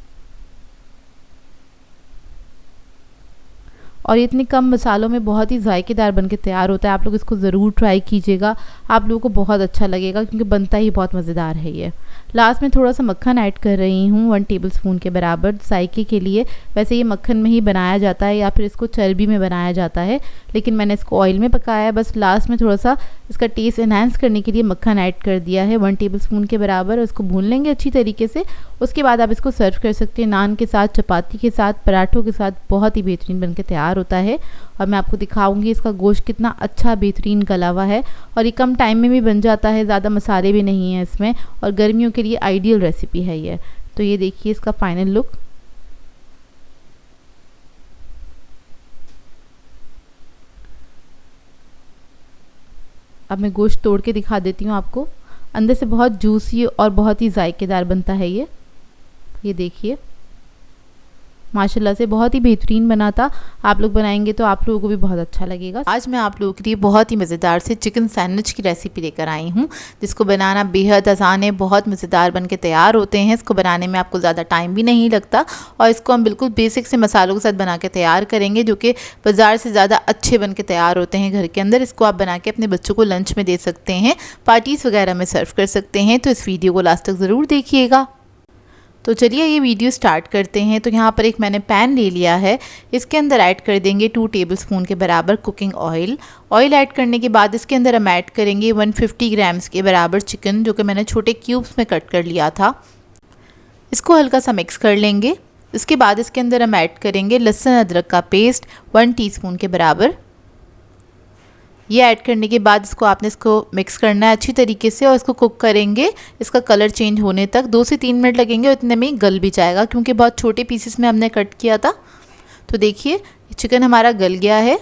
और ये इतने कम मसालों में बहुत ही जायकेदार बनके तैयार होता है। आप लोग इसको ज़रूर ट्राई कीजिएगा, आप लोगों को बहुत अच्छा लगेगा क्योंकि बनता ही बहुत मज़ेदार है ये। लास्ट में थोड़ा सा मक्खन ऐड कर रही हूँ 1 टेबलस्पून के बराबर जायके के लिए। वैसे ये मक्खन में ही बनाया जाता है या फिर इसको चर्बी में बनाया जाता है, लेकिन मैंने इसको ऑयल में पकाया है। बस लास्ट में थोड़ा सा इसका टेस्ट एनहांस करने के लिए मक्खन ऐड कर दिया है 1 टेबलस्पून के बराबर। उसको भून लेंगे अच्छी तरीके से। उसके बाद आप इसको सर्व कर सकते हैं नान के साथ, चपाती के साथ, पराठों के साथ। बहुत ही बेहतरीन बनके तैयार होता है और मैं आपको दिखाऊंगी इसका गोश्त कितना अच्छा बेहतरीन गला हुआ है और ये कम टाइम में भी बन जाता है। ज़्यादा मसाले भी नहीं हैं इसमें और गर्मियों के लिए आइडियल रेसिपी है ये। तो ये देखिए इसका फाइनल लुक। अब मैं गोश्त तोड़ के दिखा देती हूँ आपको। अंदर से बहुत जूसी और बहुत ही जायकेदार बनता है ये देखिए माशाल्लाह से बहुत ही बेहतरीन बना था। आप लोग बनाएंगे तो आप लोगों को भी बहुत अच्छा लगेगा। आज मैं आप लोगों के लिए बहुत ही मज़ेदार से चिकन सैंडविच की रेसिपी लेकर आई हूँ, जिसको बनाना बेहद आसान है। बहुत मज़ेदार बन के तैयार होते हैं। इसको बनाने में आपको ज़्यादा टाइम भी नहीं लगता और इसको हम बिल्कुल बेसिक से मसालों के साथ बना के तैयार करेंगे, जो कि बाज़ार से ज़्यादा अच्छे बन के तैयार होते हैं घर के अंदर। इसको आप बना के अपने बच्चों को लंच में दे सकते हैं, पार्टीज़ वगैरह में सर्व कर सकते हैं। तो इस वीडियो को लास्ट तक ज़रूर देखिएगा। तो चलिए ये वीडियो स्टार्ट करते हैं। तो यहाँ पर एक मैंने पैन ले लिया है। इसके अंदर ऐड कर देंगे 2 टेबलस्पून के बराबर कुकिंग ऑयल। ऑयल ऐड करने के बाद इसके अंदर हम ऐड करेंगे 150 ग्राम्स के बराबर चिकन, जो कि मैंने छोटे क्यूब्स में कट कर लिया था। इसको हल्का सा मिक्स कर लेंगे। इसके बाद इसके अंदर हम ऐड करेंगे लहसुन अदरक का पेस्ट 1 टीस्पून के बराबर। ये ऐड करने के बाद इसको मिक्स करना है अच्छी तरीके से और इसको कुक करेंगे इसका कलर चेंज होने तक। 2 से 3 मिनट लगेंगे और इतने में गल भी जाएगा क्योंकि बहुत छोटे पीसेस में हमने कट किया था। तो देखिए चिकन हमारा गल गया है।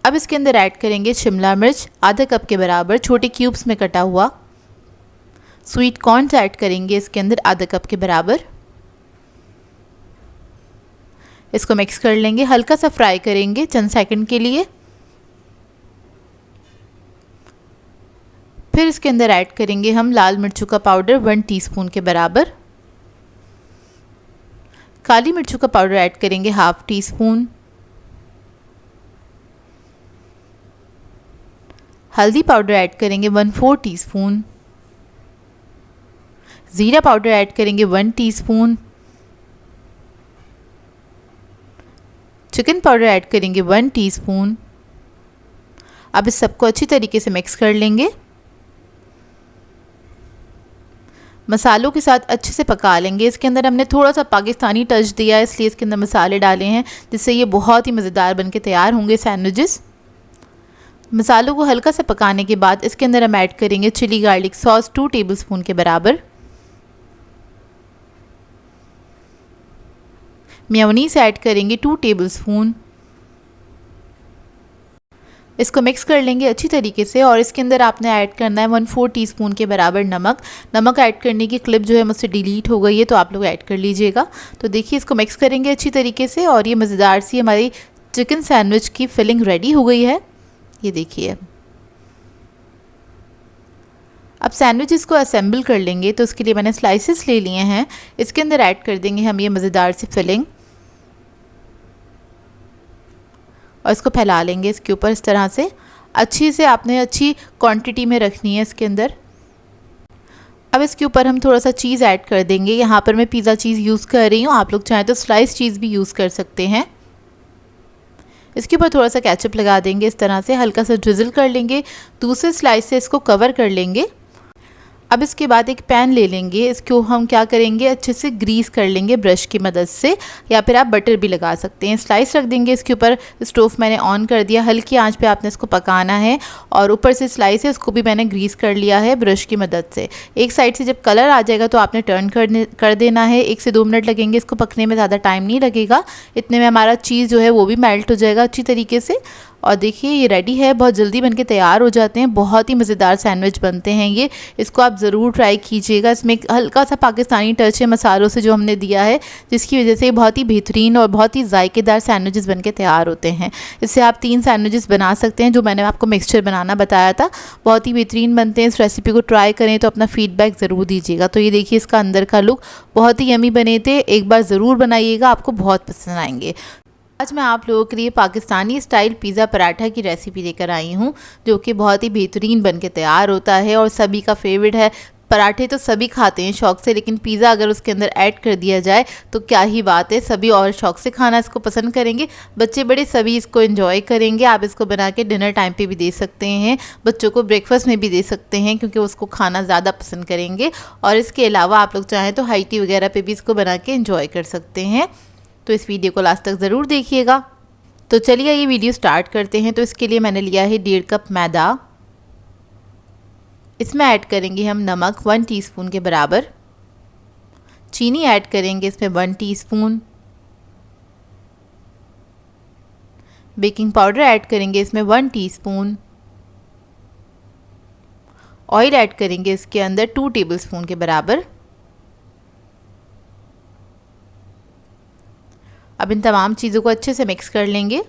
अब इसके अंदर ऐड करेंगे शिमला मिर्च आधा कप के बराबर छोटे क्यूब्स में कटा हुआ। स्वीट कॉर्न्स ऐड करेंगे इसके अंदर आधा कप के बराबर। इसको मिक्स कर लेंगे, हल्का सा फ्राई करेंगे चंद सेकंड के लिए। फिर इसके अंदर ऐड करेंगे हम लाल मिर्चों का पाउडर 1 टीस्पून के बराबर। काली मिर्चों का पाउडर ऐड करेंगे 1/2 टीस्पून। हल्दी पाउडर ऐड करेंगे 1/4 टीस्पून। ज़ीरा पाउडर ऐड करेंगे 1 टीस्पून। चिकन पाउडर ऐड करेंगे 1 टीस्पून। अब इस सबको अच्छी तरीके से मिक्स कर लेंगे। मसालों के साथ अच्छे से पका लेंगे। इसके अंदर हमने थोड़ा सा पाकिस्तानी टच दिया है, इसलिए इसके अंदर मसाले डाले हैं, जिससे ये बहुत ही मज़ेदार बनके तैयार होंगे सैंडविचेस। मसालों को हल्का सा पकाने के बाद इसके अंदर हम ऐड करेंगे चिली गार्लिक सॉस 2 टेबलस्पून के बराबर। मेयोनीज ऐड करेंगे 2 टेबलस्पून। इसको मिक्स कर लेंगे अच्छी तरीके से और इसके अंदर आपने ऐड करना है 1/4 टीस्पून के बराबर नमक। नमक ऐड करने की क्लिप जो है मुझसे डिलीट हो गई है, तो आप लोग ऐड कर लीजिएगा। तो देखिए इसको मिक्स करेंगे अच्छी तरीके से और ये मज़ेदार सी हमारी चिकन सैंडविच की फिलिंग रेडी हो गई है। ये देखिए अब सैंडविचेस को असेंबल कर लेंगे। तो उसके लिए मैंने स्लाइसेस ले लिए हैं। इसके अंदर ऐड कर देंगे हम ये मज़ेदार सी फिलिंग और इसको फैला लेंगे इसके ऊपर इस तरह से। अच्छी से आपने अच्छी क्वांटिटी में रखनी है इसके अंदर। अब इसके ऊपर हम थोड़ा सा चीज़ ऐड कर देंगे। यहाँ पर मैं पिज़्ज़ा चीज़ यूज़ कर रही हूँ, आप लोग चाहें तो स्लाइस चीज़ भी यूज़ कर सकते हैं। इसके ऊपर थोड़ा सा केचप लगा देंगे इस तरह से, हल्का सा ड्रिज़ल कर लेंगे, दूसरे स्लाइस से इसको कवर कर लेंगे। अब इसके बाद एक पैन ले लेंगे, इसको हम क्या करेंगे अच्छे से ग्रीस कर लेंगे ब्रश की मदद से, या फिर आप बटर भी लगा सकते हैं। स्लाइस रख देंगे इसके ऊपर, स्टोव मैंने ऑन कर दिया, हल्की आंच पे आपने इसको पकाना है। और ऊपर से स्लाइस है उसको भी मैंने ग्रीस कर लिया है ब्रश की मदद से। एक साइड से जब कलर आ जाएगा तो आपने टर्न कर देना है। 1 से 2 मिनट लगेंगे इसको पकने में, ज़्यादा टाइम नहीं लगेगा। इतने में हमारा चीज़ जो है वो भी मेल्ट हो जाएगा अच्छी तरीके से। और देखिए ये रेडी है, बहुत जल्दी बनके तैयार हो जाते हैं, बहुत ही मज़ेदार सैंडविच बनते हैं ये। इसको आप ज़रूर ट्राई कीजिएगा। इसमें एक हल्का सा पाकिस्तानी टच है मसालों से जो हमने दिया है, जिसकी वजह से बहुत ही बेहतरीन और बहुत ही जायकेदार सैंडविचेस बनके तैयार होते हैं। इससे आप 3 सैंडविचेस बना सकते हैं, जो मैंने आपको मिक्सचर बनाना बताया था। बहुत ही बेहतरीन बनते हैं। इस रेसिपी को ट्राई करें तो अपना फीडबैक ज़रूर दीजिएगा। तो ये देखिए इसका अंदर का लुक बहुत ही यमी बने थे, एक बार ज़रूर बनाइएगा, आपको बहुत पसंद आएंगे। आज मैं आप लोगों के लिए पाकिस्तानी स्टाइल पिज़्ज़ा पराठा की रेसिपी लेकर आई हूँ, जो कि बहुत ही बेहतरीन बनके तैयार होता है और सभी का फेवरेट है। पराठे तो सभी खाते हैं शौक़ से, लेकिन पिज़्ज़ा अगर उसके अंदर ऐड कर दिया जाए तो क्या ही बात है, सभी और शौक़ से खाना इसको पसंद करेंगे। बच्चे बड़े सभी इसको एंजॉय करेंगे। आप इसको बना के डिनर टाइम पे भी दे सकते हैं, बच्चों को ब्रेकफास्ट में भी दे सकते हैं, क्योंकि उसको खाना ज़्यादा पसंद करेंगे। और इसके अलावा आप लोग चाहें तो हाई टी वगैरह पर भी इसको बना के एंजॉय कर सकते हैं। तो इस वीडियो को लास्ट तक ज़रूर देखिएगा। तो चलिए ये वीडियो स्टार्ट करते हैं। तो इसके लिए मैंने लिया है 1.5 कप मैदा। इसमें ऐड करेंगे हम नमक 1 टीस्पून के बराबर। चीनी ऐड करेंगे इसमें 1 टीस्पून। बेकिंग पाउडर ऐड करेंगे इसमें 1 टीस्पून। ऑयल ऐड करेंगे इसके अंदर 2 टेबलस्पून के बराबर। अब इन तमाम चीज़ों को अच्छे से मिक्स कर लेंगे।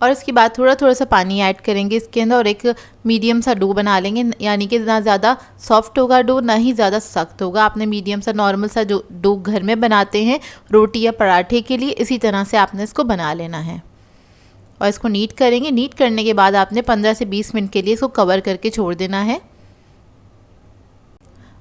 और इसके बाद थोड़ा थोड़ा सा पानी ऐड करेंगे इसके अंदर और एक मीडियम सा डो बना लेंगे, यानी कि ना ज़्यादा सॉफ्ट होगा डो, ना ही ज़्यादा सख्त होगा। आपने मीडियम सा नॉर्मल सा जो डो घर में बनाते हैं रोटी या पराठे के लिए, इसी तरह से आपने इसको बना लेना है। और इसको नीट करेंगे। नीट करने के बाद आपने 15 से 20 मिनट के लिए इसको कवर करके छोड़ देना है।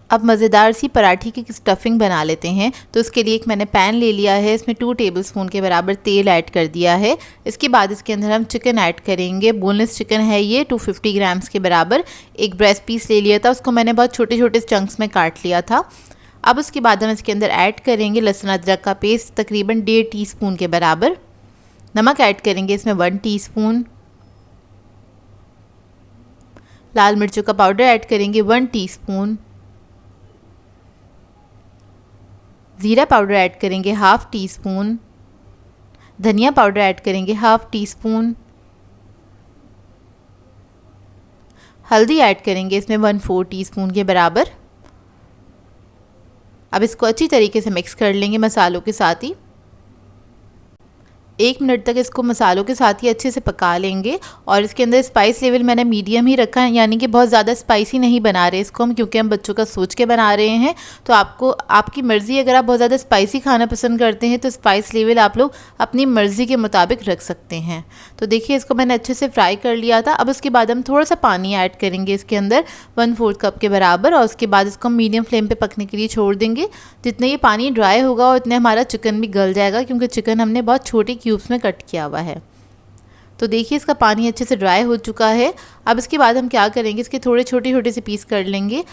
अब मज़ेदार सी पराठे की स्टफिंग बना लेते हैं। तो इसके लिए एक मैंने पैन ले लिया है, इसमें 2 टेबलस्पून के बराबर तेल ऐड कर दिया है। इसके बाद इसके अंदर हम चिकन ऐड करेंगे। बोनलेस चिकन है ये, 250 ग्राम्स के बराबर। एक ब्रेस्ट पीस ले लिया था, उसको मैंने बहुत छोटे छोटे चंक्स में काट लिया था। अब उसके बाद हम इसके अंदर ऐड करेंगे लहसुन अदरक का पेस्ट तकरीबन 1.5 टीस्पून के बराबर। नमक ऐड करेंगे इसमें 1 टीस्पून। लाल मिर्चों का पाउडर ऐड करेंगे 1 टीस्पून। ज़ीरा पाउडर ऐड करेंगे 1/2 टीस्पून। धनिया पाउडर ऐड करेंगे 1/2 टीस्पून। हल्दी ऐड करेंगे इसमें 1/4 टीस्पून के बराबर। अब इसको अच्छी तरीके से मिक्स कर लेंगे मसालों के साथ ही। 1 मिनट तक इसको मसालों के साथ ही अच्छे से पका लेंगे। और इसके अंदर स्पाइस लेवल मैंने मीडियम ही रखा है, यानी कि बहुत ज़्यादा स्पाइसी नहीं बना रहे इसको हम, क्योंकि हम बच्चों का सोच के बना रहे हैं। तो आपको आपकी मर्ज़ी, अगर आप बहुत ज़्यादा स्पाइसी खाना पसंद करते हैं तो स्पाइस लेवल आप लोग अपनी मर्ज़ी के मुताबिक रख सकते हैं। तो देखिए इसको मैंने अच्छे से फ्राई कर लिया था। अब उसके बाद हम थोड़ा सा पानी ऐड करेंगे इसके अंदर 1/4 कप के बराबर। और उसके बाद इसको हम मीडियम फ्लेम पे पकने के लिए छोड़ देंगे। जितने ये पानी ड्राई होगा और उतने हमारा चिकन भी गल जाएगा, क्योंकि चिकन हमने बहुत छोटे क्यूब्स में कट किया हुआ है। तो देखिए इसका पानी अच्छे से ड्राई हो चुका है। अब इसके बाद हम क्या करेंगे, इसके थोड़े छोटे छोटे से पीस कर लेंगे।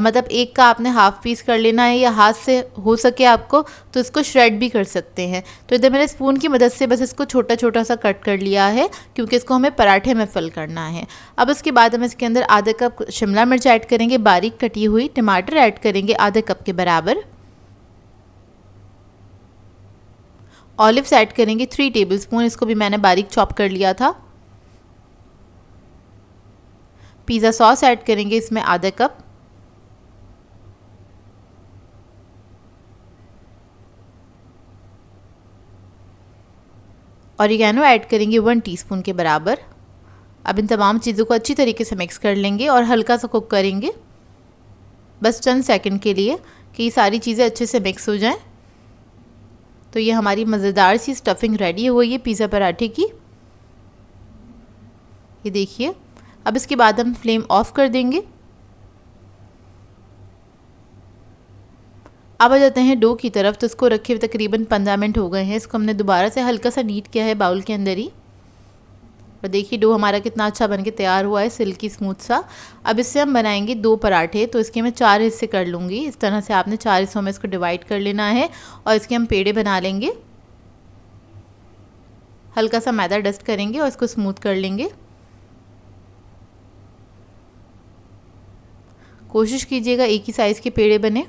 मतलब एक का आपने हाफ पीस कर लेना है, या हाथ से हो सके आपको तो इसको श्रेड भी कर सकते हैं। तो इधर मैंने स्पून की मदद से बस इसको छोटा छोटा सा कट कर लिया है, क्योंकि इसको हमें पराठे में फिल करना है। अब इसके बाद हम इसके अंदर आधा कप शिमला मिर्च ऐड करेंगे बारीक कटी हुई। टमाटर ऐड करेंगे आधे कप के बराबर। ऑलिव्स ऐड करेंगे 3 टेबलस्पून, इसको भी मैंने बारीक चॉप कर लिया था। पिज़्ज़ा सॉस ऐड करेंगे इसमें आधा कप। ऑरिगेनो ऐड करेंगे 1 टीस्पून के बराबर। अब इन तमाम चीज़ों को अच्छी तरीके से मिक्स कर लेंगे और हल्का सा कुक करेंगे, बस चंद सेकंड के लिए, कि ये सारी चीज़ें अच्छे से मिक्स हो जाएं। तो ये हमारी मज़ेदार सी स्टफिंग रेडी हो गई है पिज़्ज़ा पराठे की। ये देखिए। अब इसके बाद हम फ्लेम ऑफ कर देंगे। अब आ जाते हैं डो की तरफ। तो इसको रखे हुए तकरीबन 15 मिनट हो गए हैं। इसको हमने दोबारा से हल्का सा नीट किया है बाउल के अंदर ही। और देखिए डो हमारा कितना अच्छा बनके तैयार हुआ है, सिल्की स्मूथ सा। अब इससे हम बनाएंगे 2 पराठे। तो इसके मैं 4 हिस्से कर लूँगी। इस तरह से आपने 4 हिस्सों में इसको डिवाइड कर लेना है और इसके हम पेड़े बना लेंगे। हल्का सा मैदा डस्ट करेंगे और इसको स्मूथ कर लेंगे। कोशिश कीजिएगा एक ही साइज़ के पेड़े बने।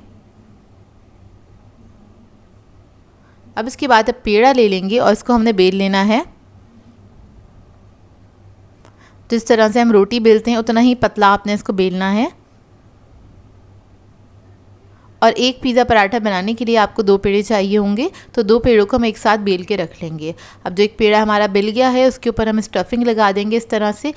अब इसके बाद अब पेड़ा ले लेंगे और इसको हमने बेल लेना है। जिस तरह से हम रोटी बेलते हैं उतना ही पतला आपने इसको बेलना है। और एक पिज़्ज़ा पराठा बनाने के लिए आपको 2 पेड़े चाहिए होंगे। तो 2 पेड़ों को हम एक साथ बेल के रख लेंगे। अब जो एक पेड़ा हमारा बेल गया है उसके ऊपर हम स्टफिंग लगा देंगे इस तरह से।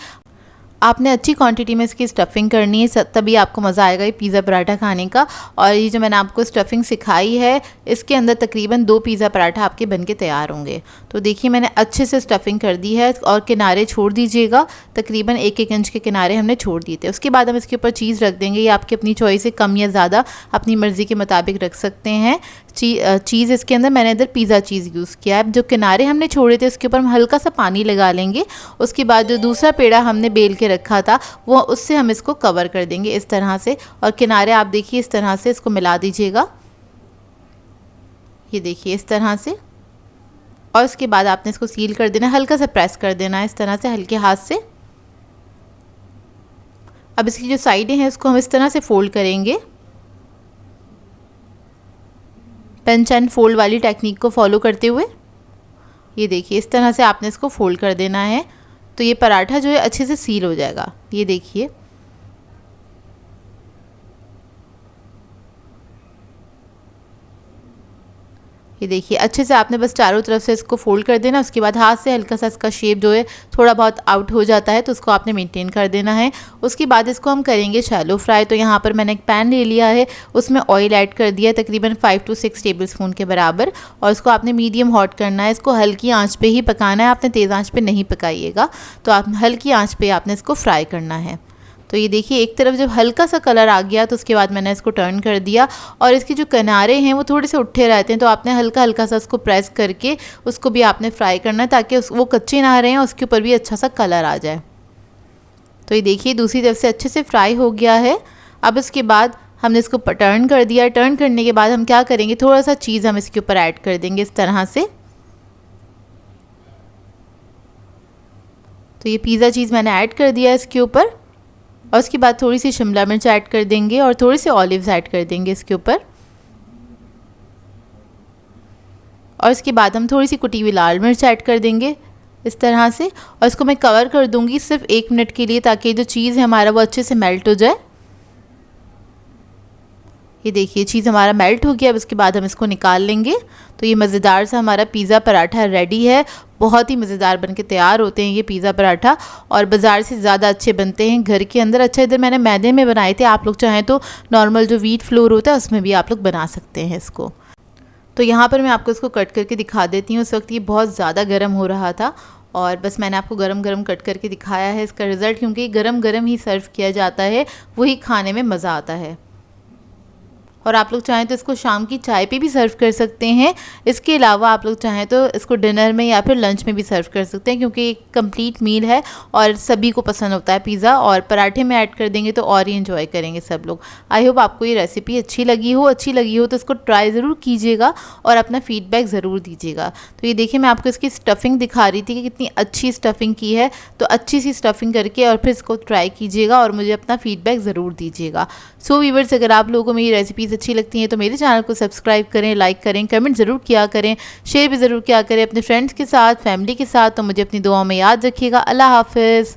आपने अच्छी क्वांटिटी में इसकी स्टफिंग करनी है, तभी आपको मज़ा आएगा ये पिज़्ज़ा पराठा खाने का। और ये जो मैंने आपको स्टफिंग सिखाई है इसके अंदर तकरीबन 2 पिज़्ज़ा पराठा आपके बनके तैयार होंगे। तो देखिए मैंने अच्छे से स्टफिंग कर दी है और किनारे छोड़ दीजिएगा। तकरीबन 1-1 इंच के किनारे हमने छोड़ दिए थे। उसके बाद हम इसके ऊपर चीज़ रख देंगे। ये आपकी अपनी चॉइस है, कम या ज़्यादा अपनी मर्ज़ी के मुताबिक रख सकते हैं। चीज़ इसके अंदर मैंने इधर पिज़्ज़ा चीज़ यूज़ किया है। जो किनारे हमने छोड़े थे उसके ऊपर हम हल्का सा पानी लगा लेंगे। उसके बाद जो दूसरा पेड़ा हमने बेल के रखा था वो उससे हम इसको कवर कर देंगे इस तरह से। और किनारे आप देखिए इस तरह से इसको मिला दीजिएगा। ये देखिए इस तरह से। और उसके बाद आपने इसको सील कर देना, हल्का सा प्रेस कर देना है इस तरह से हल्के हाथ से। अब इसकी जो साइडें हैं उसको हम इस तरह से फोल्ड करेंगे। पिंच एंड फोल्ड वाली टेक्निक को फॉलो करते हुए। ये देखिए इस तरह से आपने इसको फोल्ड कर देना है। तो ये पराठा जो है अच्छे से सील हो जाएगा। ये देखिए ये देखिए अच्छे से आपने बस चारों तरफ से इसको फोल्ड कर देना। उसके बाद हाथ से हल्का सा इसका शेप जो है थोड़ा बहुत आउट हो जाता है तो उसको आपने मेंटेन कर देना है। उसके बाद इसको हम करेंगे शैलो फ्राई। तो यहाँ पर मैंने एक पैन ले लिया है, उसमें ऑयल ऐड कर दिया तकरीबन 5 to 6 टेबलस्पून के बराबर। और इसको आपने मीडियम हॉट करना है। इसको हल्की आँच पर ही पकाना है, आपने तेज़ आँच पर नहीं पकाइएगा। तो आप हल्की आँच पर आपने इसको फ्राई करना है। तो ये देखिए एक तरफ जब हल्का सा कलर आ गया तो उसके बाद मैंने इसको टर्न कर दिया। और इसके जो किनारे हैं वो थोड़े से उठे रहते हैं तो आपने हल्का हल्का सा उसको प्रेस करके उसको भी आपने फ्राई करना है ताकि वो कच्चे ना रहें, उसके ऊपर भी अच्छा सा कलर आ जाए। तो ये देखिए दूसरी तरफ से अच्छे से फ्राई हो गया है। अब इसके बाद हमने इसको टर्न कर दिया। टर्न करने के बाद हम क्या करेंगे, थोड़ा सा चीज़ हम इसके ऊपर ऐड कर देंगे इस तरह से। तो ये पिज़्ज़ा चीज़ मैंने ऐड कर दिया इसके ऊपर। और उसके बाद थोड़ी सी शिमला मिर्च ऐड कर देंगे और थोड़े से ऑलिव्स ऐड कर देंगे इसके ऊपर। और इसके बाद हम थोड़ी सी कुटी हुई लाल मिर्च ऐड कर देंगे इस तरह से। और इसको मैं कवर कर दूंगी सिर्फ 1 मिनट के लिए ताकि जो चीज़ है हमारा वो अच्छे से मेल्ट हो जाए। ये देखिए चीज़ हमारा मेल्ट हो गया। अब इसके बाद हम इसको निकाल लेंगे। तो ये मज़ेदार सा हमारा पिज़्ज़ा पराठा रेडी है। बहुत ही मज़ेदार बनके तैयार होते हैं ये पिज़्ज़ा पराठा और बाज़ार से ज़्यादा अच्छे बनते हैं घर के अंदर। अच्छा इधर मैंने मैदे में बनाए थे, आप लोग चाहें तो नॉर्मल जो व्हीट फ्लोर होता है उसमें भी आप लोग बना सकते हैं इसको। तो यहाँ पर मैं आपको इसको कट करके दिखा देती हूँ। उस वक्त ये बहुत ज़्यादा गर्म हो रहा था और बस मैंने आपको गरम गरम कट करके दिखाया है इसका रिज़ल्ट, क्योंकि गरम गरम ही सर्व किया जाता है, वही खाने में मज़ा आता है। और आप लोग चाहें तो इसको शाम की चाय पे भी सर्व कर सकते हैं। इसके अलावा आप लोग चाहें तो इसको डिनर में या फिर लंच में भी सर्व कर सकते हैं, क्योंकि एक कंप्लीट मील है और सभी को पसंद होता है पिज़्ज़ा। और पराठे में ऐड कर देंगे तो और ही एंजॉय करेंगे सब लोग। आई होप आपको ये रेसिपी अच्छी लगी हो तो इसको ट्राई ज़रूर कीजिएगा और अपना फ़ीडबैक ज़रूर दीजिएगा। तो ये देखिए मैं आपको इसकी स्टफिंग दिखा रही थी कि कितनी अच्छी स्टफिंग की है। तो अच्छी सी स्टफिंग करके और फिर इसको ट्राई कीजिएगा और मुझे अपना फ़ीडबैक ज़रूर दीजिएगा। सो व्यूअर्स, अगर आप लोगों को मेरी रेसिपीज़ अच्छी लगती हैं तो मेरे चैनल को सब्सक्राइब करें, लाइक करें, कमेंट ज़रूर किया करें, शेयर भी ज़रूर किया करें अपने फ्रेंड्स के साथ, फैमिली के साथ। तो मुझे अपनी दुआओं में याद रखिएगा। अल्लाह हाफ़िज़।